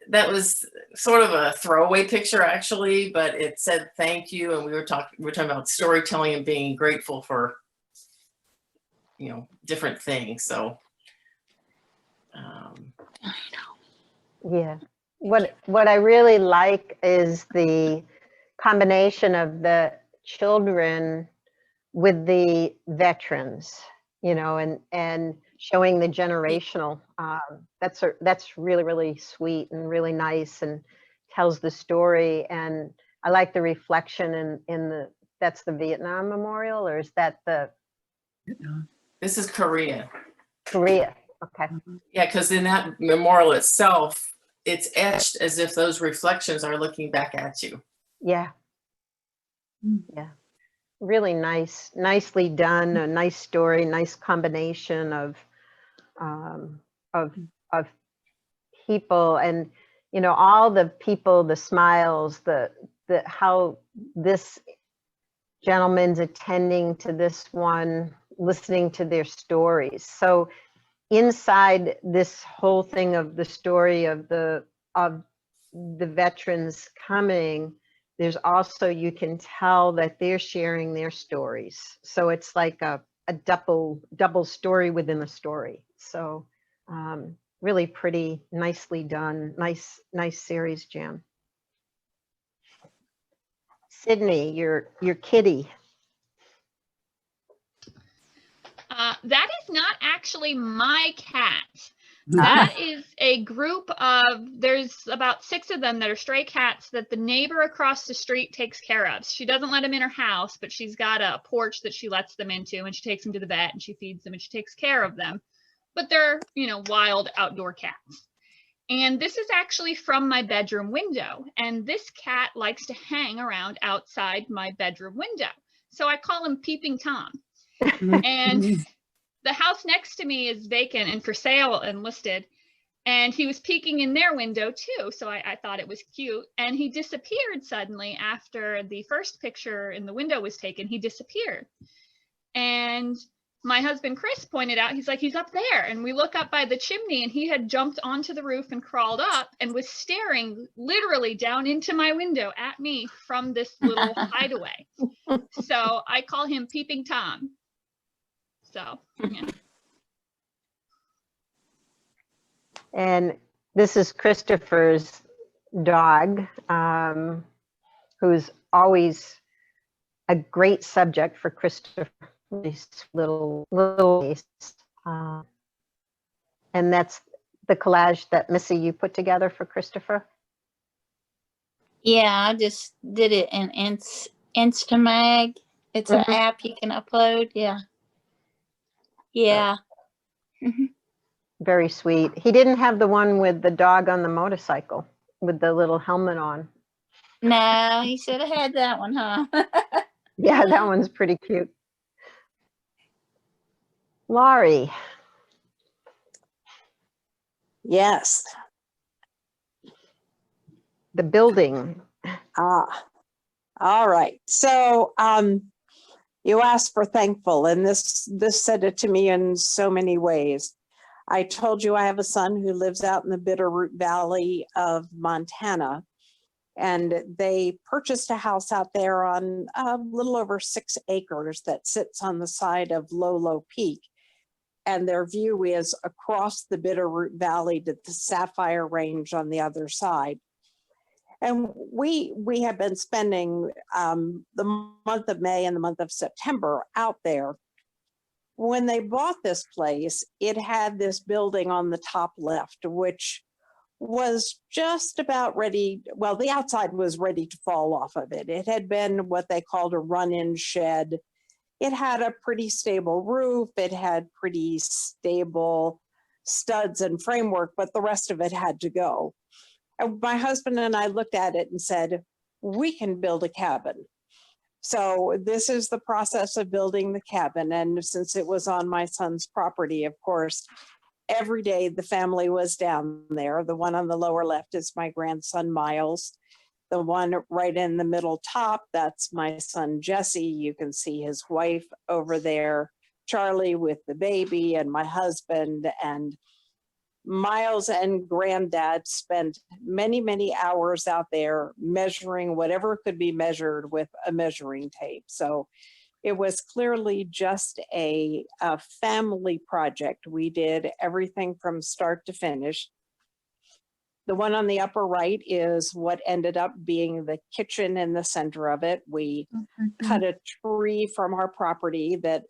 That was sort of a throwaway picture actually, but it said thank you, and we were talking about storytelling and being grateful for, you know, different things. So yeah, what I really like is the combination of the children with the veterans, you know, and showing the generational. That's really, really sweet and really nice and tells the story. And I like the reflection in that's the Vietnam Memorial, or is that the? This is Korea. Korea, okay. Yeah, because in that memorial itself, it's etched as if those reflections are looking back at you. Yeah. Yeah. Really nice, nicely done, a nice story, nice combination of people, and you know, all the people, the smiles, the how this gentleman's attending to this one, listening to their stories. So inside this whole thing of the story of the veterans coming, there's also, you can tell that they're sharing their stories. So it's like a double story within a story. So really pretty, nicely done, nice series, Jan. Sydney, your kitty. That is not actually my cat. That is a group of, there's about 6 of them that are stray cats that the neighbor across the street takes care of. She doesn't let them in her house, but she's got a porch that she lets them into, and she takes them to the vet and she feeds them and she takes care of them. but they're, you know, wild outdoor cats. And this is actually from my bedroom window. And this cat likes to hang around outside my bedroom window. So I call him Peeping Tom. And the house next to me is vacant and for sale and listed. And he was peeking in their window too. So I thought it was cute. And he disappeared suddenly after the first picture in the window was taken. He disappeared. And my husband, Chris, pointed out, he's like, he's up there. And we look up by the chimney and he had jumped onto the roof and crawled up and was staring literally down into my window at me from this little hideaway. So I call him Peeping Tom. So, yeah. And this is Christopher's dog, who's always a great subject for Christopher, these little beast. And that's the collage that Missy, you put together for Christopher? Yeah, I just did it in Instamag. It's an app you can upload. Yeah. Yeah. Very sweet. He didn't have the one with the dog on the motorcycle with the little helmet on. No, he should have had that one, huh? Yeah, that one's pretty cute. Laurie. Yes. The building. All right. So you asked for thankful, and this said it to me in so many ways. I told you I have a son who lives out in the Bitterroot Valley of Montana, and they purchased a house out there on a little over 6 acres that sits on the side of Lolo Peak. And their view is across the Bitterroot Valley to the Sapphire Range on the other side. And we have been spending the month of May and the month of September out there. When they bought this place, it had this building on the top left, which was just about ready. Well, the outside was ready to fall off of it. It had been what they called a run-in shed. It had a pretty stable roof. It had pretty stable studs and framework, but the rest of it had to go. And my husband and I looked at it and said, we can build a cabin. So this is the process of building the cabin. And since it was on my son's property, of course, every day the family was down there. The one on the lower left is my grandson, Miles. The one right in the middle top, that's my son, Jesse. You can see his wife over there, Charlie with the baby, and my husband. And Miles and Granddad spent many, many hours out there measuring whatever could be measured with a measuring tape. So it was clearly just a family project. We did everything from start to finish. The one on the upper right is what ended up being the kitchen in the center of it. We cut a tree from our property that,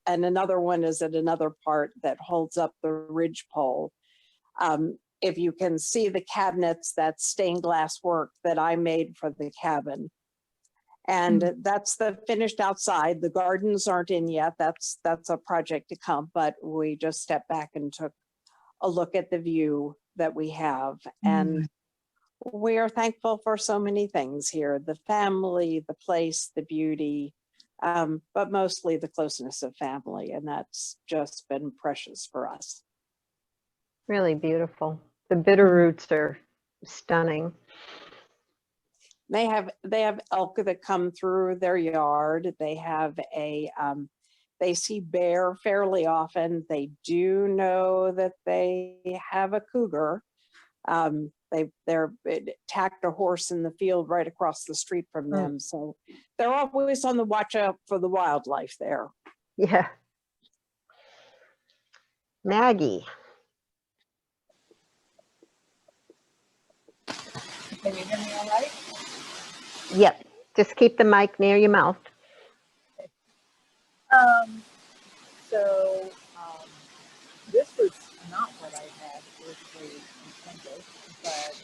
and another one is at another part that holds up the ridgepole. If you can see the cabinets, that's stained glass work that I made for the cabin. And that's the finished outside. The gardens aren't in yet. That's a project to come, but we just stepped back and took a look at the view that we have. And we are thankful for so many things here, the family, the place, the beauty, but mostly the closeness of family. And that's just been precious for us. Really beautiful. The Bitterroots are stunning. They have elk that come through their yard. They have they see bear fairly often. They do know that they have a cougar. They're attacked a horse in the field right across the street from them. So they're always on the watch out for the wildlife there. Yeah. Maggie. Can you hear me all right? Yep. Just keep the mic near your mouth. This was not what I had originally intended, but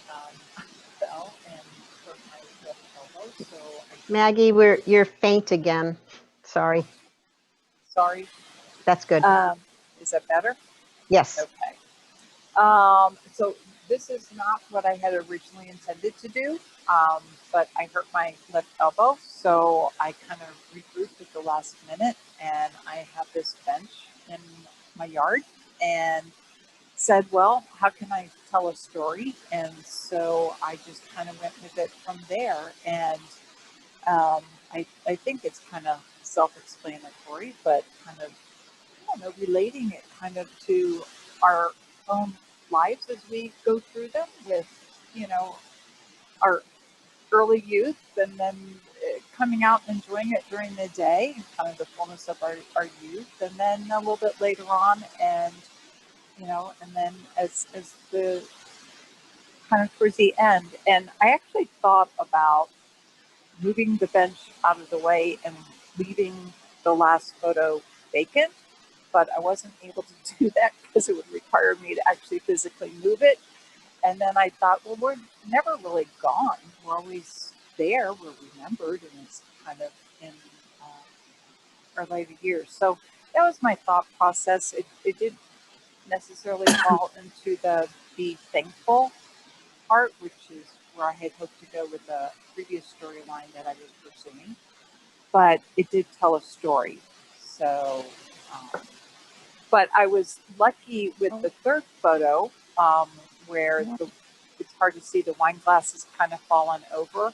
I fell and hurt my left elbow. So Maggie, you're faint again. Sorry. Sorry. That's good. Is that better? Yes. Okay. So this is not what I had originally intended to do, but I hurt my left elbow, so I kind of regrouped at the last minute, and I have this bench in my yard, and said, well, how can I tell a story? And so I just kind of went with it from there, and I think it's kind of self-explanatory, but kind of, I don't know, relating it kind of to our own lives as we go through them with, our early youth, and then coming out and enjoying it during the day, kind of the fullness of our youth, and then a little bit later on, and, and then as the kind of towards the end. And I actually thought about moving the bench out of the way and leaving the last photo vacant, but I wasn't able to do that because it would require me to actually physically move it. And then I thought, well, we're never really gone. We're always there. We're remembered, and it's kind of in our later years. So that was my thought process. It didn't necessarily fall into the be thankful part, which is where I had hoped to go with the previous storyline that I was pursuing. But it did tell a story. So, but I was lucky with the third photo, where it's hard to see the wine glasses kind of fallen over.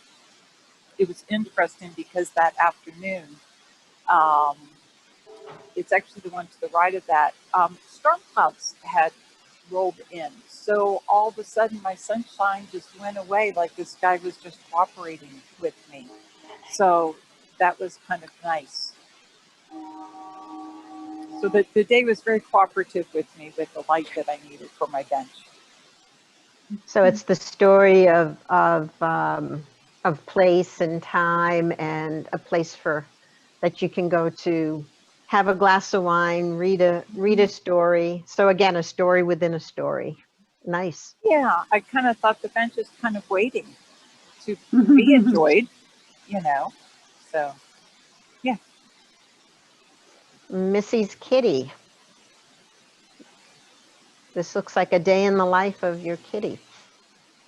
It was interesting because that afternoon, it's actually the one to the right of that, storm clouds had rolled in. So all of a sudden my sunshine just went away, like the sky was just cooperating with me. So that was kind of nice. So the day was very cooperative with me with the light that I needed for my bench. So it's the story of place and time, and a place that you can go to have a glass of wine, read a story. So again, a story within a story. Nice. Yeah, I kind of thought the bench is kind of waiting to be enjoyed, So, yeah. Missy's kitty. This looks like a day in the life of your kitty.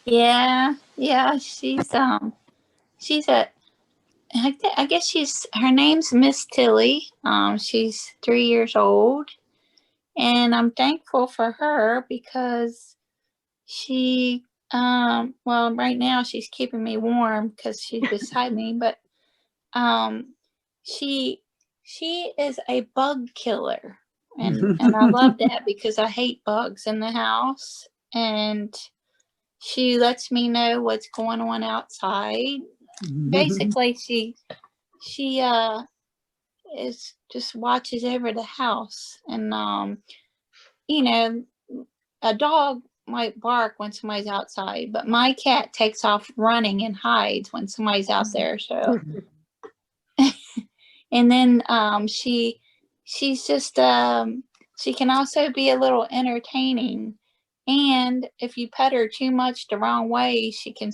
Yeah, she's I guess her name's Miss Tilly. She's 3 years old, and I'm thankful for her because she, well, right now she's keeping me warm because she's beside me, but, she is a bug killer, and I love that because I hate bugs in the house, and she lets me know what's going on outside. Basically, she is just watches over the house, and a dog might bark when somebody's outside, but my cat takes off running and hides when somebody's out there. So, and then she's just she can also be a little entertaining, and if you pet her too much the wrong way, she can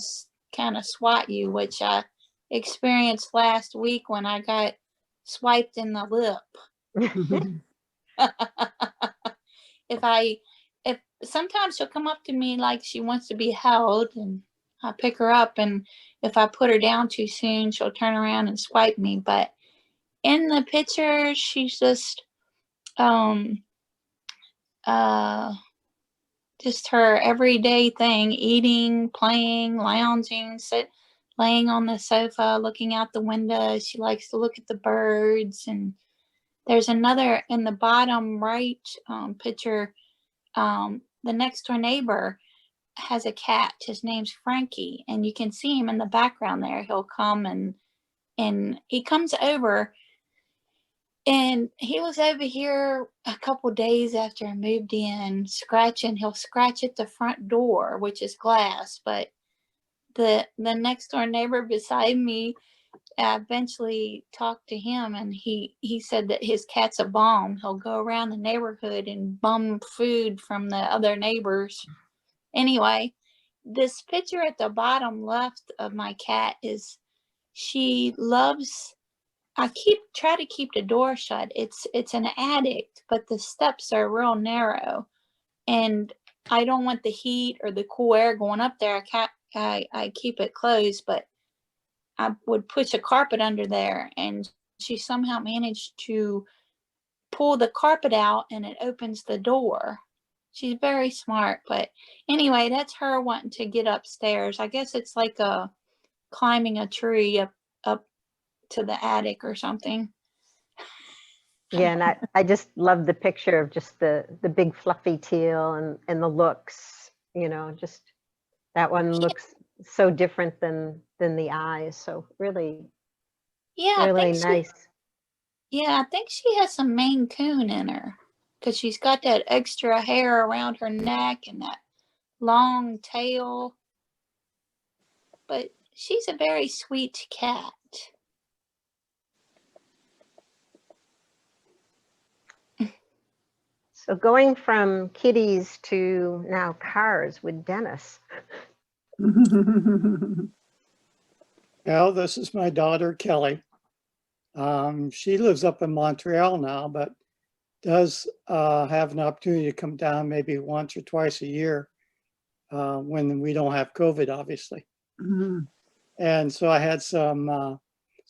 kind of swat you, which I experienced last week when I got swiped in the lip. If sometimes she'll come up to me like she wants to be held, and I pick her up, and if I put her down too soon, she'll turn around and swipe me. But in the picture, she's just her everyday thing: eating, playing, lounging, laying on the sofa, looking out the window. She likes to look at the birds. And there's another in the bottom right picture. The next door neighbor has a cat. His name's Frankie, and you can see him in the background there. He'll come and he comes over, and he was over here a couple days after I moved in, scratching. He'll scratch at the front door, which is glass, but the next door neighbor beside me eventually talked to him, and he said that his cat's a bomb. He'll go around the neighborhood and bum food from the other neighbors. Anyway, this picture at the bottom left of my cat is, she loves, I try to keep the door shut. It's an attic, but the steps are real narrow. and I don't want the heat or the cool air going up there. I keep it closed, but I would push a carpet under there, and she somehow managed to pull the carpet out and it opens the door. She's very smart, but anyway, that's her wanting to get upstairs. I guess it's like climbing a tree up to the attic or something. Yeah, and I just love the picture of just the big fluffy teal and the looks, you know, just that one looks so different than the eyes. So really, Yeah, really nice. I think she has some Maine Coon in her, because she's got that extra hair around her neck and that long tail. But she's a very sweet cat. So going from kitties to now cars with Dennis. Well, this is my daughter, Kelly. She lives up in Montreal now, but does have an opportunity to come down maybe once or twice a year when we don't have COVID, obviously. And so I had some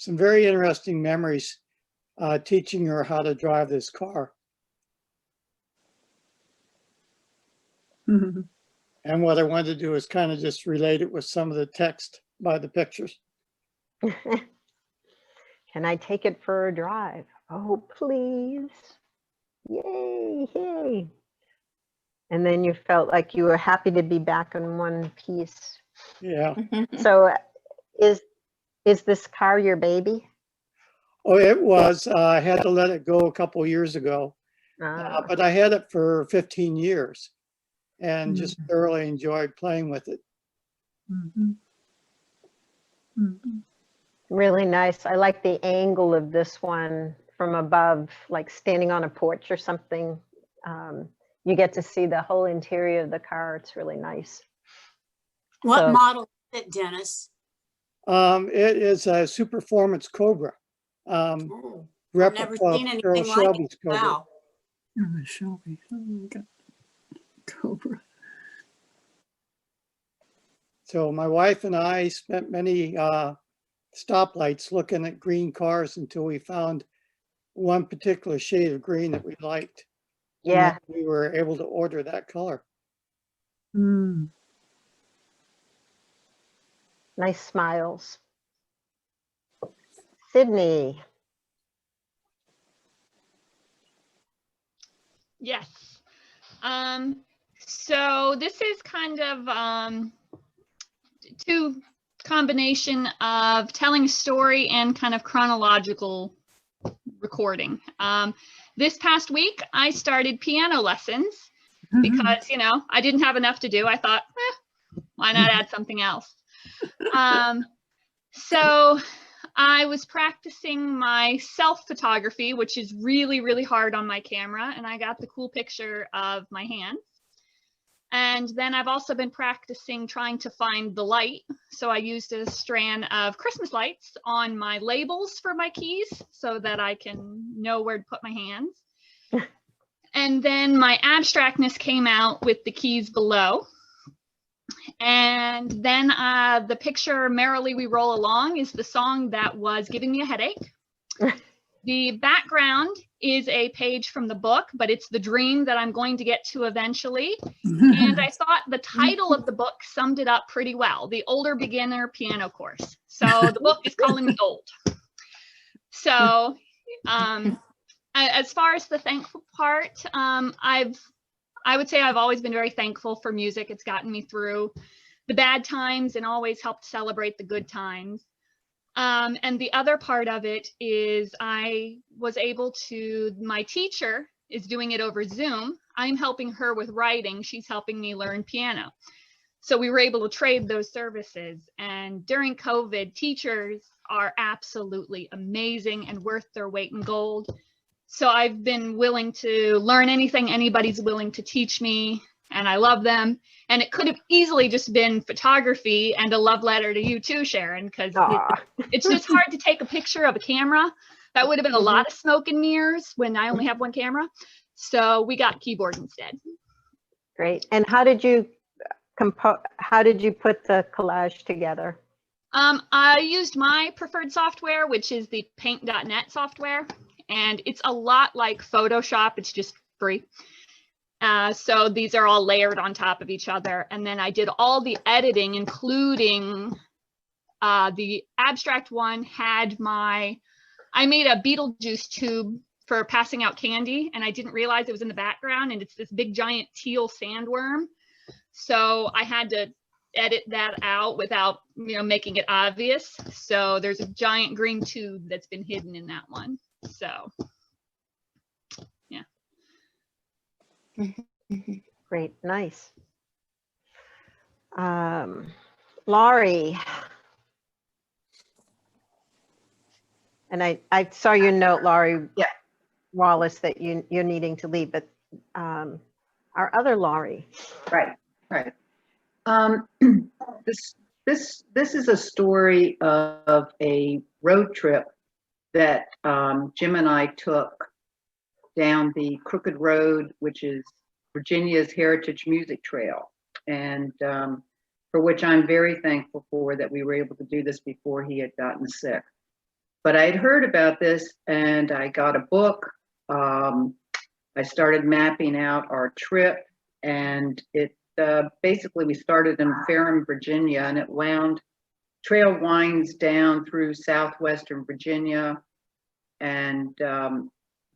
very interesting memories teaching her how to drive this car. And what I wanted to do is kind of just relate it with some of the text by the pictures. Can I take it for a drive? Oh, please. Yay, yay. And then you felt like you were happy to be back in one piece. Yeah. So is this car your baby? Oh, it was. I had to let it go a couple years ago, but I had it for 15 years and just thoroughly enjoyed playing with it. Really nice. I like the angle of this one from above, like standing on a porch or something. You get to see the whole interior of the car. It's really nice. What model is it, Dennis? It is a Superformance Cobra. I've Replica never of seen Carroll anything like Shelby's it. Cobra. Wow. Shelby. Oh my God. Cobra. So my wife and I spent many stoplights looking at green cars until we found one particular shade of green that we liked. And Yeah. then we were able to order that color. Nice smiles. Sydney. Yes. So this is kind of two combination of telling a story and kind of chronological recording. This past week, I started piano lessons because, you know, I didn't have enough to do. I thought, why not add something else? So I was practicing my self-photography, which is really, really hard on my camera, and I got the cool picture of my hands. And then I've also been practicing trying to find the light. So I used a strand of Christmas lights on my labels for my keys so that I can know where to put my hands. And then my abstractness came out with the keys below. And then the picture Merrily We Roll Along is the song that was giving me a headache. The background is a page from the book, but it's the dream that I'm going to get to eventually. And I thought the title of the book summed it up pretty well, The Older Beginner Piano Course. So the book is calling me old. So as far as the thankful part, I would say I've always been very thankful for music. It's gotten me through the bad times and always helped celebrate the good times. And the other part of it is I was able to, my teacher is doing it over Zoom. I'm helping her with writing. She's helping me learn piano. So we were able to trade those services. And during COVID, teachers are absolutely amazing and worth their weight in gold. So I've been willing to learn anything anybody's willing to teach me, and I love them. And it could have easily just been photography and a love letter to you too, Sharon, because it's just hard to take a picture of a camera. That would have been a lot of smoke and mirrors when I only have one camera. So we got keyboard instead. Great. And how did you how did you put the collage together? I used my preferred software, which is the paint.net software, and it's a lot like Photoshop. It's just free. So these are all layered on top of each other. And then I did all the editing, including the abstract one had I made a Beetlejuice tube for passing out candy, and I didn't realize it was in the background, and it's this big giant teal sandworm. So I had to edit that out without, making it obvious. So there's a giant green tube that's been hidden in that one. So, yeah. Great, nice. Laurie. And I saw your note, Laurie Wallace, that you're needing to leave, but our other Laurie. Right. This is a story of a road trip that Jim and I took down the Crooked Road, which is Virginia's Heritage Music Trail, and for which I'm very thankful for that we were able to do this before he had gotten sick. But I had heard about this and I got a book. I started mapping out our trip, and it basically we started in Ferrum, Virginia, and trail winds down through southwestern Virginia and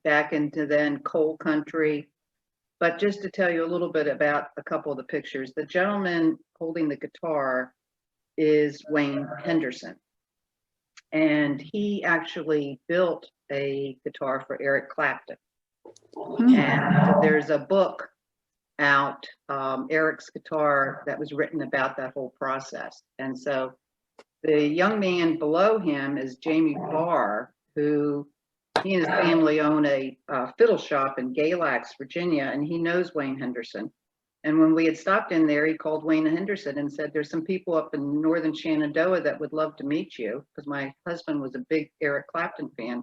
back into then coal country. But just to tell you a little bit about a couple of the pictures, the gentleman holding the guitar is Wayne Henderson. And he actually built a guitar for Eric Clapton. And there's a book out, Eric's Guitar, that was written about that whole process. And so the young man below him is Jamie Barr, who he and his family own a fiddle shop in Galax, Virginia, and he knows Wayne Henderson. And when we had stopped in there, he called Wayne Henderson and said, there's some people up in northern Shenandoah that would love to meet you, because my husband was a big Eric Clapton fan.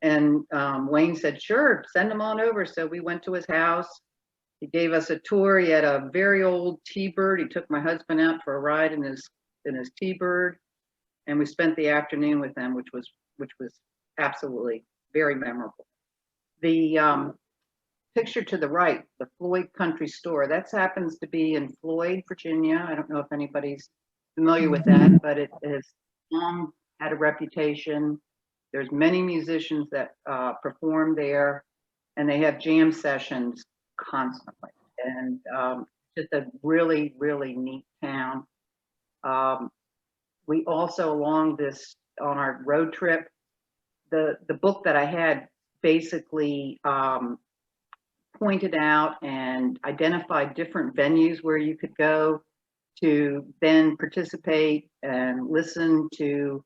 And Wayne said, sure, send them on over. So we went to his house. He gave us a tour. He had a very old T-Bird. He took my husband out for a ride in his T-Bird, and we spent the afternoon with them, which was absolutely very memorable. The picture to the right, the Floyd Country Store, that happens to be in Floyd, Virginia. I don't know if anybody's familiar with that, but it has long had a reputation. There's many musicians that perform there, and they have jam sessions constantly. And just a really, really neat town. We also, on our road trip, the book that I had basically pointed out and identified different venues where you could go to then participate and listen to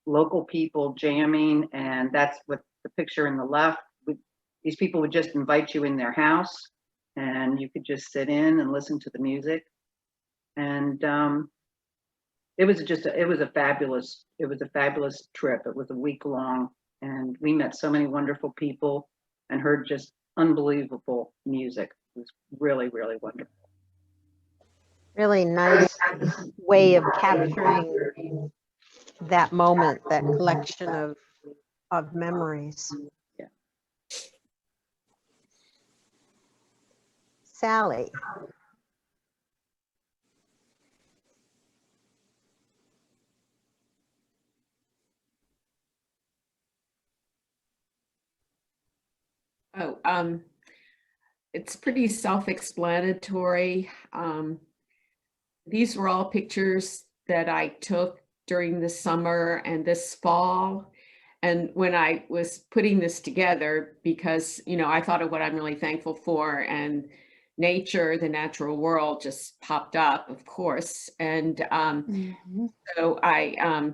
local people jamming. And that's what the picture in the left. These people would just invite you in their house, and you could just sit in and listen to the music. And it was a fabulous trip. It was a week long, and we met so many wonderful people and heard just unbelievable music. It was really, really wonderful. Really nice way of capturing that moment, that collection of memories. Yeah. Sally. Oh, it's pretty self-explanatory. These were all pictures that I took during the summer and this fall. And when I was putting this together, because, I thought of what I'm really thankful for, and nature, the natural world just popped up, of course. And so I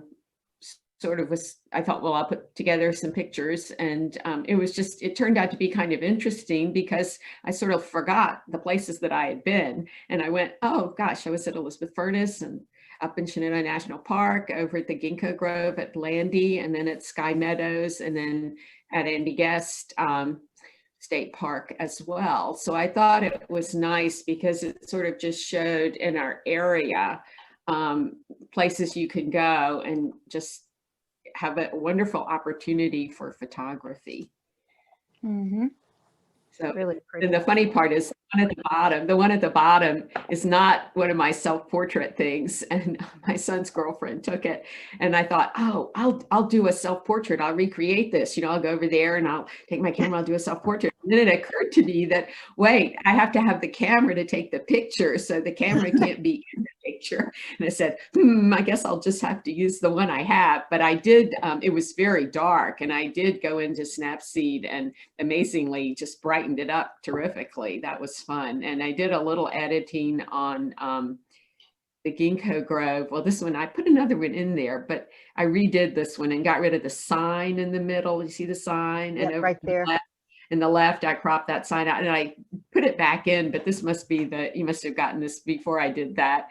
I thought, well, I'll put together some pictures, and it turned out to be kind of interesting, because I sort of forgot the places that I had been. And I went, oh gosh, I was at Elizabeth Furnace and up in Shenandoah National Park, over at the Ginkgo Grove at Blandy, and then at Sky Meadows, and then at Andy Guest. State Park as well. So I thought it was nice because it sort of just showed in our area places you can go and just have a wonderful opportunity for photography. Mm-hmm. So, Really pretty. and the funny part is the one at the bottom is not one of my self-portrait things. And my son's girlfriend took it. And I thought, oh, I'll do a self-portrait. I'll recreate this. You know, I'll go over there and I'll take my camera, I'll do a self-portrait. And then it occurred to me that, wait, I have to have the camera to take the picture. So the camera can't be in the picture. And I said, I guess I'll just have to use the one I have. But I did, it was very dark. And I did go into Snapseed and amazingly just brightened it up terrifically. That was fun. And I did a little editing on the ginkgo grove. Well, this one, I put another one in there, but I redid this one and got rid of the sign in the middle. You see the sign? Yeah, And right there. in the left, I cropped that sign out and I put it back in, but this must be you must have gotten this before I did that.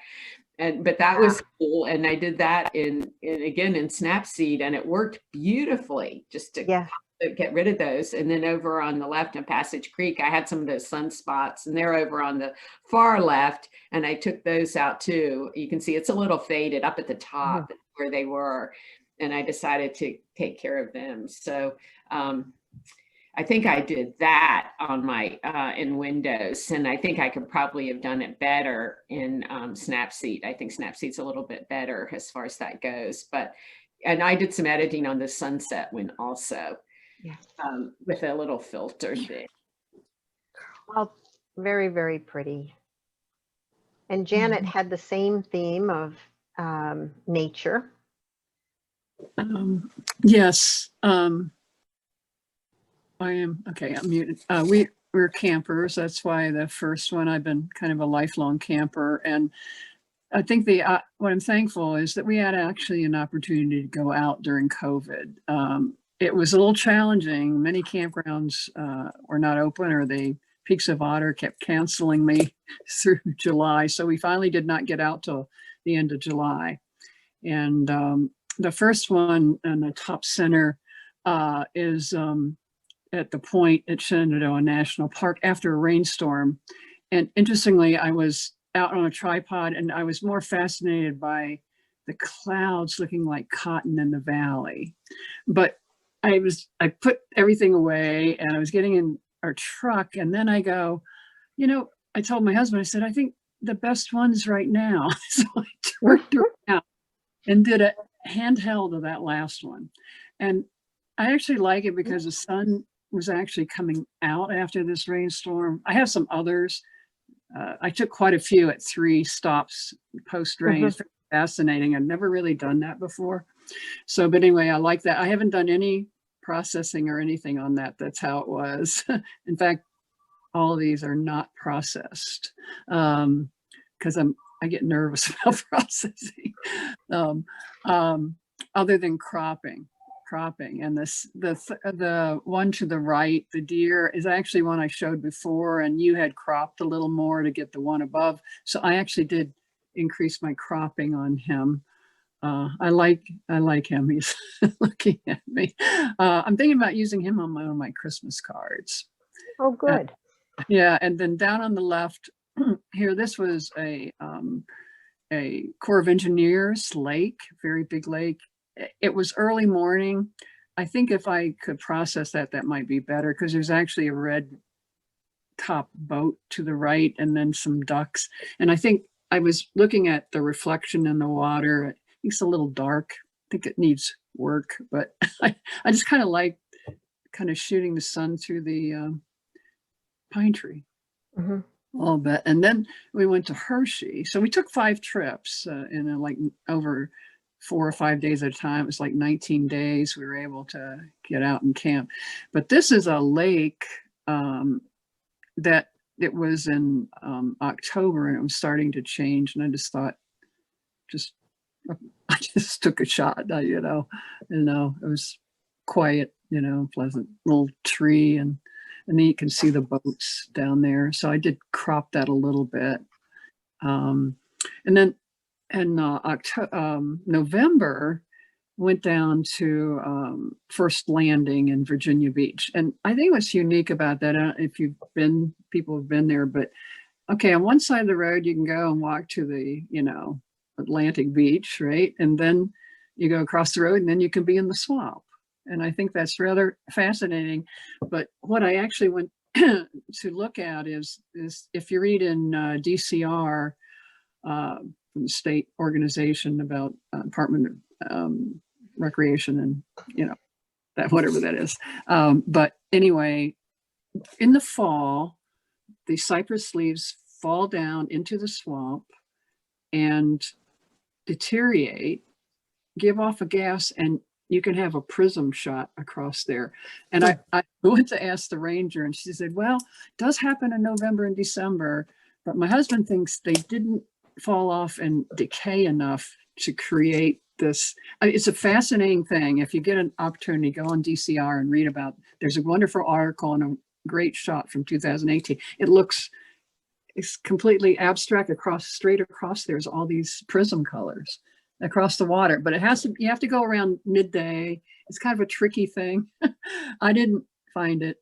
But that was cool. And I did that again in Snapseed, and it worked beautifully just to get rid of those. And then over on the left in Passage Creek, I had some of those sunspots, and they're over on the far left, and I took those out too. You can see it's a little faded up at the top where they were, and I decided to take care of them. So I think I did that on my in Windows, and I think I could probably have done it better in Snapseed. I think Snapseed's a little bit better as far as that goes. And I did some editing on the sunset one also, with a little filter thing. Well, very, very pretty. And Janet had the same theme of nature. Yes. I am, okay, I'm muted. We're campers. That's why the first one, I've been kind of a lifelong camper. And I think what I'm thankful is that we had actually an opportunity to go out during COVID. It was a little challenging. Many campgrounds were not open, or Peaks of Otter kept canceling me through July. So we finally did not get out till the end of July. And the first one in the top center is at the point at Shenandoah National Park after a rainstorm. And interestingly, I was out on a tripod and I was more fascinated by the clouds looking like cotton in the valley. But I put everything away and I was getting in our truck, and then I go, I told my husband, I said, I think the best one's right now. So I worked it out and did a handheld of that last one. And I actually like it because the sun was actually coming out after this rainstorm. I have some others. I took quite a few at 3 stops post-rain. It's fascinating. I've never really done that before. So, but anyway, I like that. I haven't done any processing or anything on that. That's how it was. In fact, all of these are not processed because I get nervous about processing. Other than cropping, and the one to the right, the deer, is actually one I showed before, and you had cropped a little more to get the one above. So I actually did increase my cropping on him. I like him. He's looking at me. I'm thinking about using him on one of my Christmas cards. Oh, good. Yeah, and then down on the left here, this was a Corps of Engineers lake, very big lake. It was early morning. I think if I could process that might be better, because there's actually a red top boat to the right and then some ducks. And I think I was looking at the reflection in the water. It's a little dark. I think it needs work, but I just kind of like shooting the sun through the pine tree. A little bit. And then we went to Hershey. So we took 5 trips in like over 4 or 5 days at a time. It was like 19 days we were able to get out and camp. But this is a lake that it was in October, and it was starting to change. And I just thought, I just took a shot. It was quiet, pleasant little tree, and then you can see the boats down there. So I did crop that a little bit. And then in November, went down to First Landing in Virginia Beach. And I think what's unique about that, if people have been there, but okay, on one side of the road, you can go and walk to the, Atlantic Beach, right? And then you go across the road and then you can be in the swamp. And I think that's rather fascinating. But what I actually went to look at is if you read in DCR, from the state organization about Department of Recreation and, that whatever that is. But anyway, in the fall, the cypress leaves fall down into the swamp and deteriorate, give off a gas, and you can have a prism shot across there. And I went to ask the ranger and she said, well, it does happen in November and December, but my husband thinks they didn't fall off and decay enough to create this. I mean, it's a fascinating thing. If you get an opportunity, go on DCR and read about, there's a wonderful article and a great shot from 2018. It's completely abstract straight across. There's all these prism colors across the water, but you have to go around midday. It's kind of a tricky thing. I didn't find it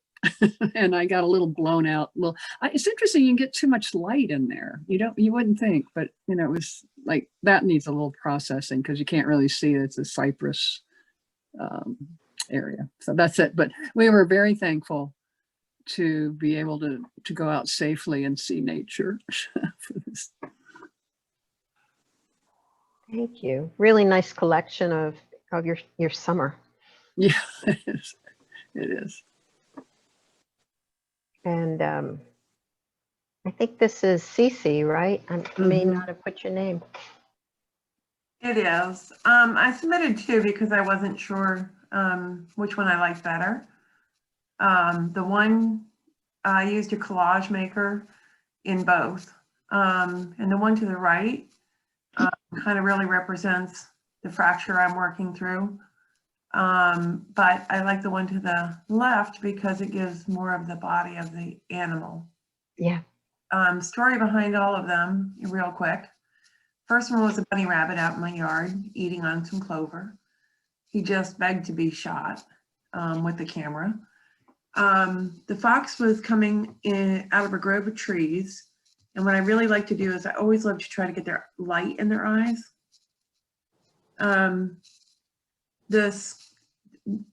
and I got a little blown out. Well, it's interesting. You can get too much light in there. You wouldn't think, but it was like, that needs a little processing because you can't really see it's a cypress area. So that's it. But we were very thankful to be able to go out safely and see nature for this. Thank you. Really nice collection of your summer. Yeah, it is. It is. And I think this is Cece, right? I may not have put your name. It is. I submitted two because I wasn't sure which one I liked better. The one I used a collage maker in both. And the one to the right kind of really represents the fracture I'm working through. But I like the one to the left because it gives more of the body of the animal. Yeah. Story behind all of them, real quick. First one was a bunny rabbit out in my yard eating on some clover. He just begged to be shot with the camera. The fox was coming in out of a grove of trees. And what I really like to do is I always love to try to get their light in their eyes.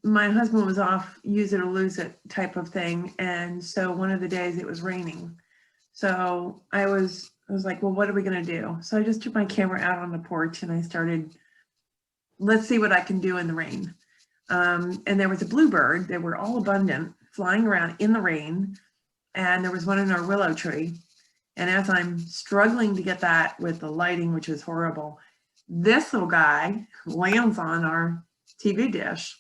My husband was off use it or lose it type of thing. And so one of the days it was raining. So I was like, well, what are we going to do? So I just took my camera out on the porch and I started, let's see what I can do in the rain. And there was a bluebird. They were all abundant, flying around in the rain. And there was one in our willow tree. And as I'm struggling to get that with the lighting, which was horrible, this little guy lands on our TV dish.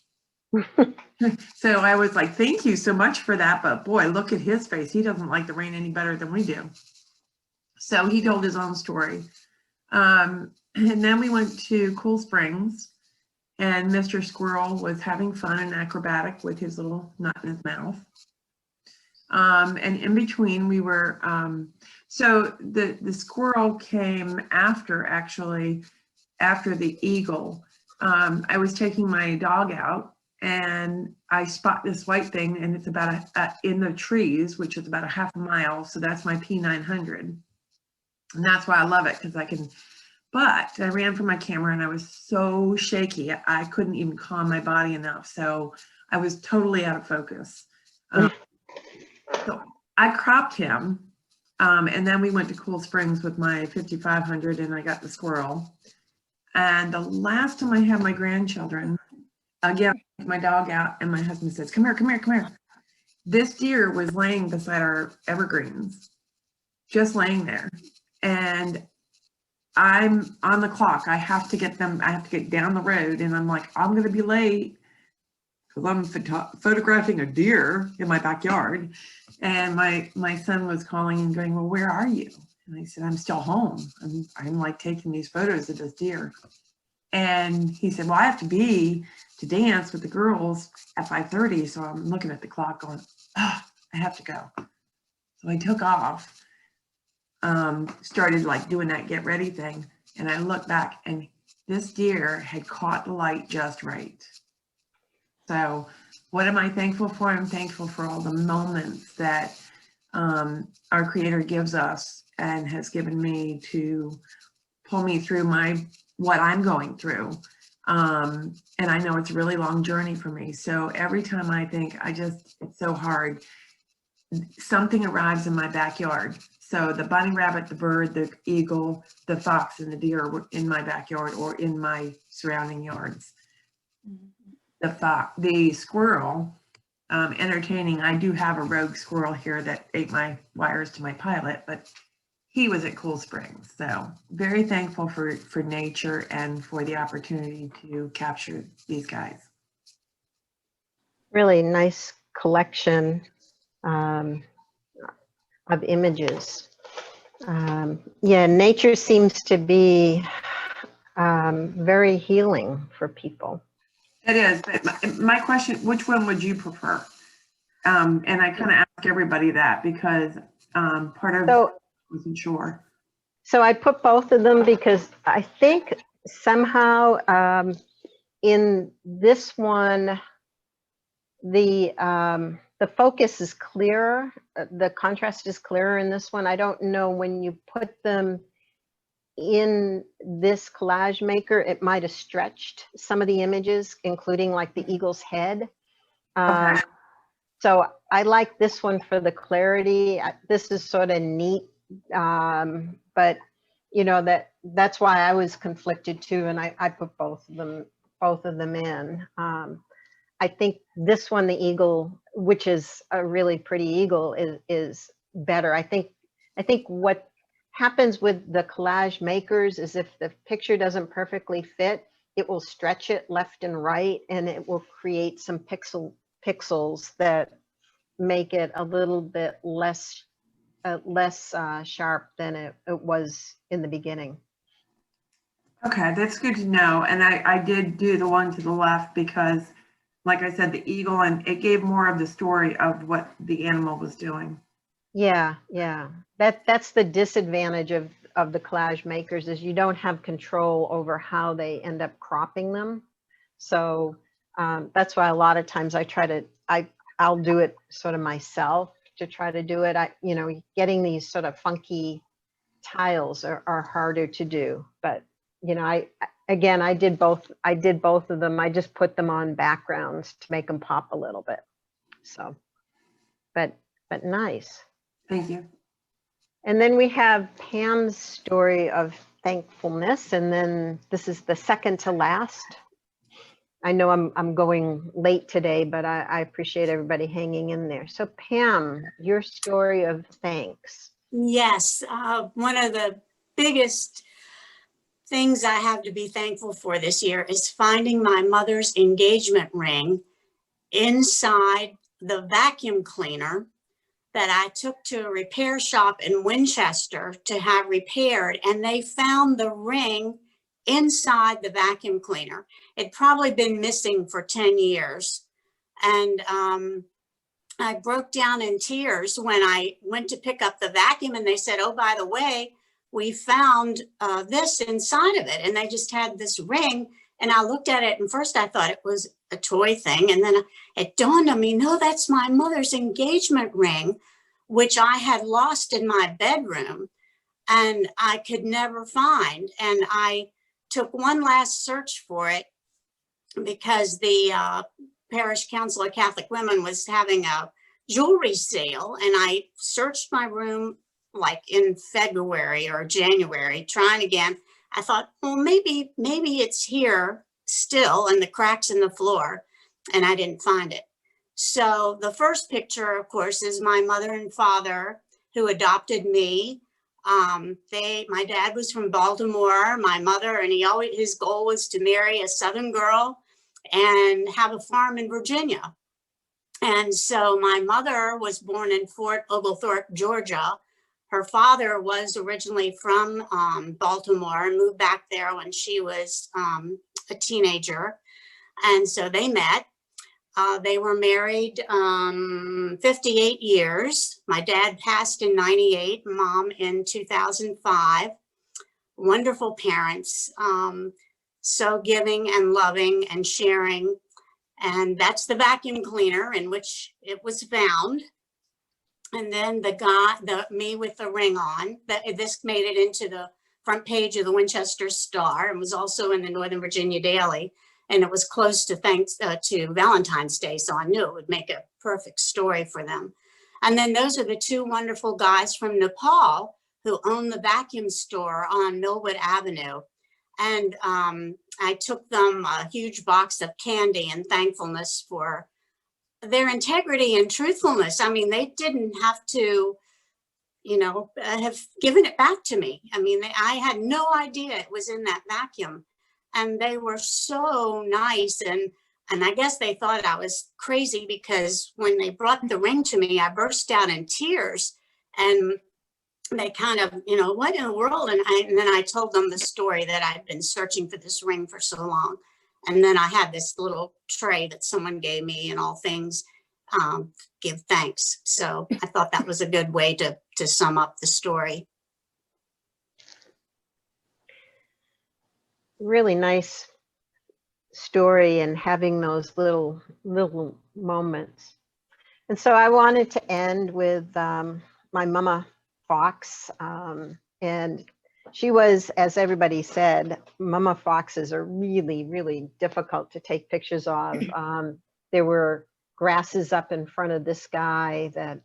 So I was like, thank you so much for that. But boy, look at his face. He doesn't like the rain any better than we do. So he told his own story. And then we went to Cool Springs and Mr. Squirrel was having fun and acrobatic with his little nut in his mouth. And in between we were, so the squirrel came after the eagle. I was taking my dog out and I spot this white thing and it's about in the trees, which is about a half a mile. So that's my P900. And that's why I love it because but I ran for my camera and I was so shaky. I couldn't even calm my body enough. So I was totally out of focus. So I cropped him. And then we went to Cool Springs with my 5500 and I got the squirrel. And the last time I had my grandchildren, again, I took my dog out and my husband says, come here, come here, come here. This deer was laying beside our evergreens, just laying there. And I'm on the clock. I have to get down the road and I'm like, I'm going to be late because I'm photographing a deer in my backyard. And my son was calling and going, well, where are you? And I said, I'm still home. I'm like taking these photos of this deer. And he said, well, I have to dance with the girls at 5:30. So I'm looking at the clock going, oh, I have to go. So I took off, started like doing that get ready thing. And I looked back and this deer had caught the light just right. So what am I thankful for? I'm thankful for all the moments that our Creator gives us and has given me to pull me through what I'm going through. And I know it's a really long journey for me. So every time I think it's so hard, something arrives in my backyard. So the bunny rabbit, the bird, the eagle, the fox, and the deer were in my backyard or in my surrounding yards. The squirrel, entertaining. I do have a rogue squirrel here that ate my wires to my Pilot, but he was at Cool Springs. So very thankful for nature and for the opportunity to capture these guys. Really nice collection of images. Yeah, nature seems to be very healing for people. It is, but my question, which one would you prefer? And I kind of ask everybody that because part of wasn't sure. So I put both of them because I think somehow in this one, the focus is clearer, the contrast is clearer in this one. I don't know when you put them in this collage maker, it might have stretched some of the images, including like the eagle's head. Okay. So I like this one for the clarity. This is sort of neat, but you know, that's why I was conflicted too, and I put both of them in. I think this one, the eagle, which is a really pretty eagle, is better. I think what happens with the collage makers is if the picture doesn't perfectly fit, it will stretch it left and right, and it will create some pixels that make it a little bit less sharp than it was in the beginning. Okay, that's good to know. And I did do the one to the left because, like I said, the eagle, and it gave more of the story of what the animal was doing. Yeah, that's the disadvantage of the collage makers, is you don't have control over how they end up cropping them. So that's why a lot of times I'll do it sort of myself to try to do it. Getting these sort of funky tiles are harder to do, but I did both of them. I just put them on backgrounds to make them pop a little bit. So, but nice. Thank you. And then we have Pam's story of thankfulness, and then this is the second to last. I know I'm going late today, but I appreciate everybody hanging in there. So Pam, your story of thanks. Yes, one of the biggest things I have to be thankful for this year is finding my mother's engagement ring inside the vacuum cleaner that I took to a repair shop in Winchester to have repaired, and they found the ring inside the vacuum cleaner. It'd probably been missing for 10 years. And I broke down in tears when I went to pick up the vacuum, and they said, oh, by the way, we found this inside of it. And they just had this ring. And I looked at it, and first I thought it was a toy thing. And then it dawned on me, no, that's my mother's engagement ring, which I had lost in my bedroom and I could never find. And I took one last search for it because the Parish Council of Catholic Women was having a jewelry sale. And I searched my room like in February or January, trying again. I thought, well, maybe it's here still in the cracks in the floor, and I didn't find it. So the first picture, of course, is my mother and father who adopted me. My dad was from Baltimore, my mother, and his goal was to marry a Southern girl and have a farm in Virginia. And so my mother was born in Fort Oglethorpe, Georgia. Her father was originally from Baltimore and moved back there when she was a teenager. And so they met. They were married 58 years. My dad passed in 98, mom in 2005. Wonderful parents. so giving and loving and sharing. And that's the vacuum cleaner in which it was found. And then me with the ring on, this made it into the front page of the Winchester Star and was also in the Northern Virginia Daily. And it was close to to Valentine's Day, so I knew it would make a perfect story for them. And then those are the two wonderful guys from Nepal who own the vacuum store on Millwood Avenue. And I took them a huge box of candy in thankfulness for their integrity and truthfulness. I mean, they didn't have to, have given it back to me. I mean, I had no idea it was in that vacuum. And they were so nice. And I guess they thought I was crazy because when they brought the ring to me, I burst out in tears. And they kind of, what in the world? And then I told them the story that I'd been searching for this ring for so long. And then I had this little tray that someone gave me and all things give thanks. So I thought that was a good way to sum up the story. Really nice story and having those little moments. And so I wanted to end with my mama Fox, and she was, as everybody said, mama foxes are really, really difficult to take pictures of. There were grasses up in front of this guy that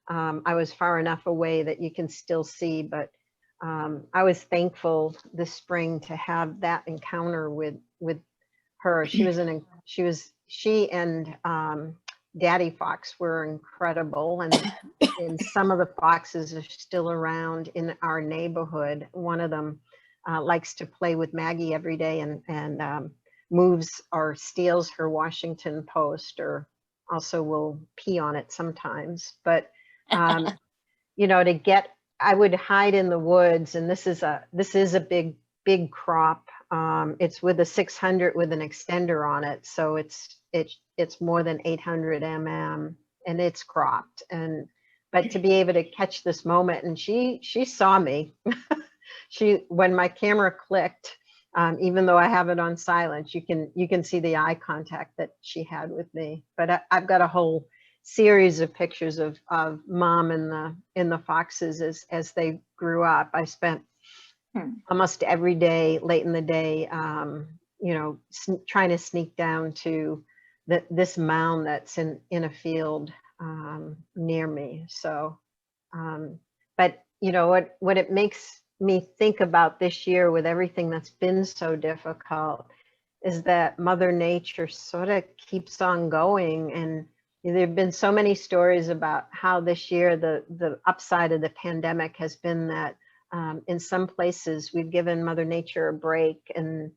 I was far enough away that you can still see, but I was thankful this spring to have that encounter with her. She and Daddy Fox were incredible, and some of the foxes are still around in our neighborhood. One of them likes to play with Maggie every day and moves or steals her Washington Post, or also will pee on it sometimes. But I would hide in the woods, and this is a big crop. It's with a 600 with an extender on it, so it's more than 800 mm, and it's cropped. But to be able to catch this moment, and she saw me. When my camera clicked, even though I have it on silent, you can see the eye contact that she had with me. But I've got a whole series of pictures of Mom and the foxes as they grew up. I spent almost every day, late in the day, trying to sneak down to this mound that's in a field near me. So, but what it makes me think about this year with everything that's been so difficult is that Mother Nature sort of keeps on going. And there have been so many stories about how this year the upside of the pandemic has been that in some places we've given Mother Nature a break, and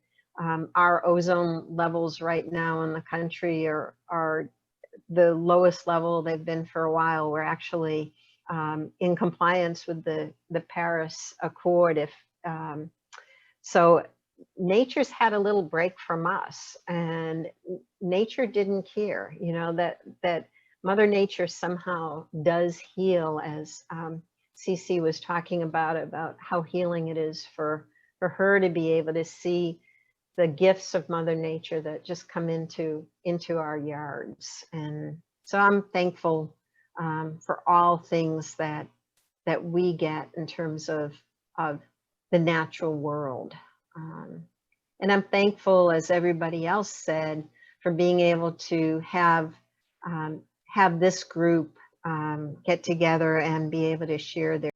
our ozone levels right now in the country are the lowest level they've been for a while. We're actually in compliance with the Paris Accord. So nature's had a little break from us, and nature didn't care, that Mother Nature somehow does heal, as Cece was talking about how healing it is for her to be able to see the gifts of Mother Nature that just come into our yards. And so I'm thankful for all things that we get in terms of the natural world. And I'm thankful, as everybody else said, for being able to have this group get together and be able to share their